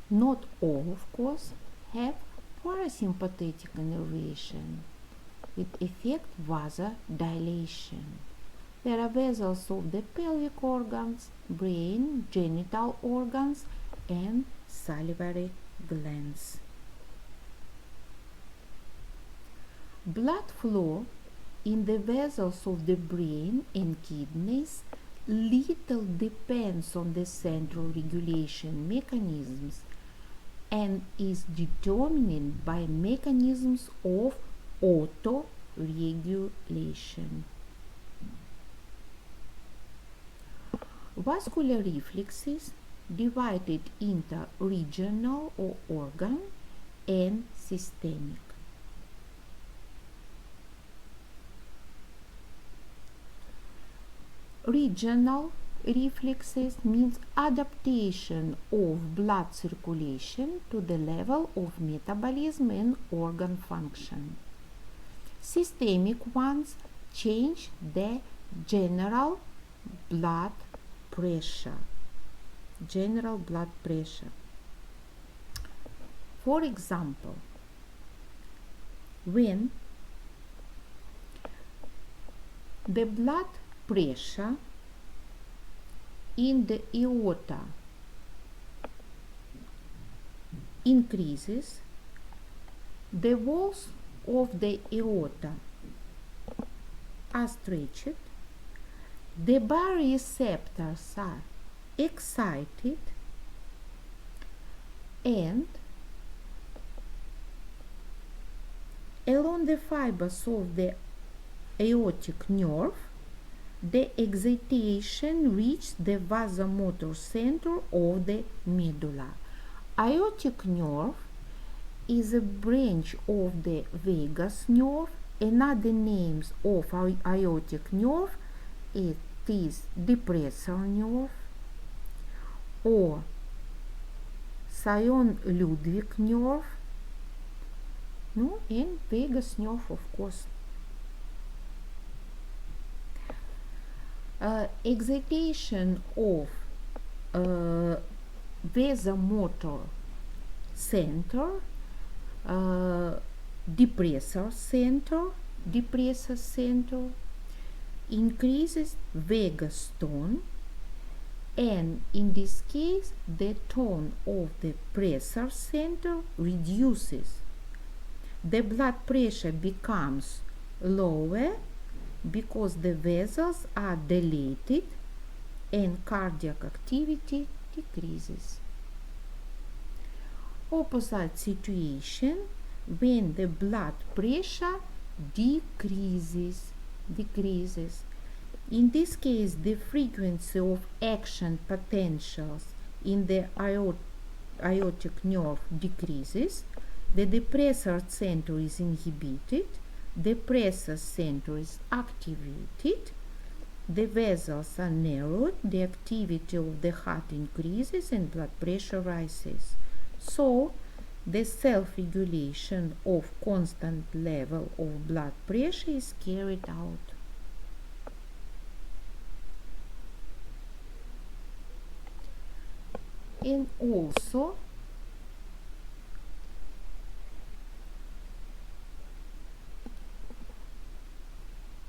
Speaker 1: not all of course, have parasympathetic innervation with effect vasodilation. There are vessels of the pelvic organs, brain, genital organs, and salivary glands. Blood flow in the vessels of the brain and kidneys little depends on the central regulation mechanisms and is determined by mechanisms of autoregulation. Vascular reflexes divided into regional or organ and systemic. Regional reflexes means adaptation of blood circulation to the level of metabolism and organ function. Systemic ones change the general blood pressure. For example, when the blood pressure in the aorta increases, the walls of the aorta are stretched, the baroreceptors are excited, and along the fibers of the aortic nerve, the excitation reaches the vasomotor center of the medulla. Aortic nerve is a branch of the vagus nerve. Another names of aortic nerve it is depressor nerve or Sion-Ludwig nerve, no, and vagus nerve, of course. Excitation of vasomotor center, depressor center increases vagus tone, and in this case the tone of the pressor center reduces. The blood pressure becomes lower because the vessels are dilated and cardiac activity decreases. Opposite situation when the blood pressure decreases. In this case, the frequency of action potentials in the aortic nerve decreases, the depressor center is inhibited, the pressor center is activated, the vessels are narrowed, the activity of the heart increases, and blood pressure rises. So, the self-regulation of constant level of blood pressure is carried out. And also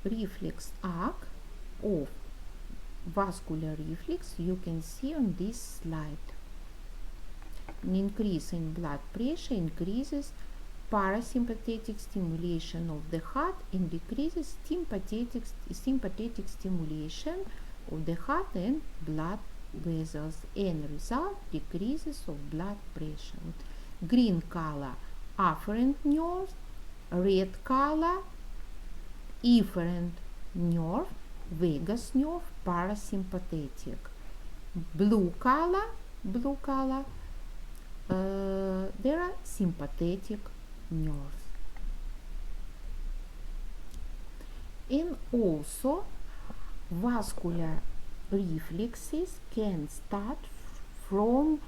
Speaker 1: reflex arc of vascular reflex you can see on this slide. An increase in blood pressure increases parasympathetic stimulation of the heart and decreases sympathetic stimulation of the heart and blood vessels, and result decreases of blood pressure. Green color afferent nerve, red color efferent nerve, vagus nerve, parasympathetic. Blue color there are sympathetic nerves. And also vascular reflexes can start from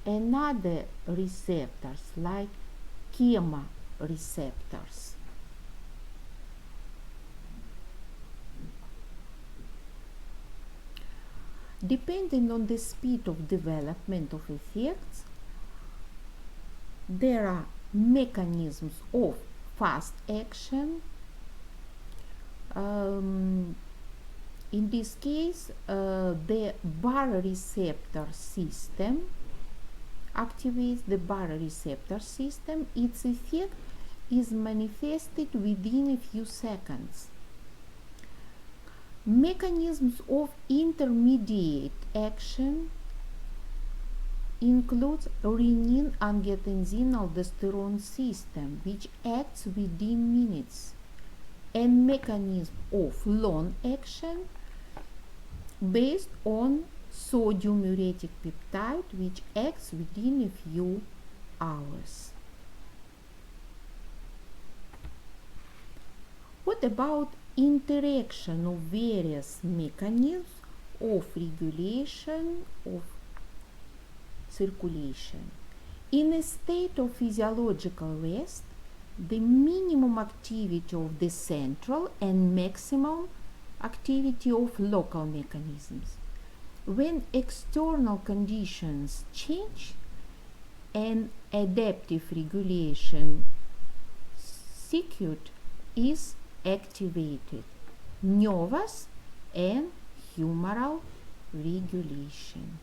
Speaker 1: another receptors like chemoreceptors. Depending on the speed of development of effects, there are mechanisms of fast action. In this case, the baroreceptor system activates the baroreceptor system. Its effect is manifested within a few seconds. Mechanisms of intermediate action includes renin-angiotensin-aldosterone system, which acts within minutes, and mechanism of long action based on sodium uretic peptide, which acts within a few hours. What about interaction of various mechanisms of regulation of circulation? In a state of physiological rest, the minimum activity of the central and maximum activity of local mechanisms. When external conditions change, an adaptive regulation circuit is activated, nervous and humoral regulation.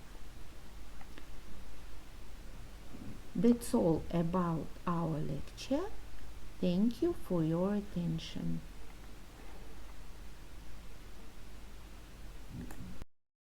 Speaker 1: That's all about our lecture. Thank you for your attention.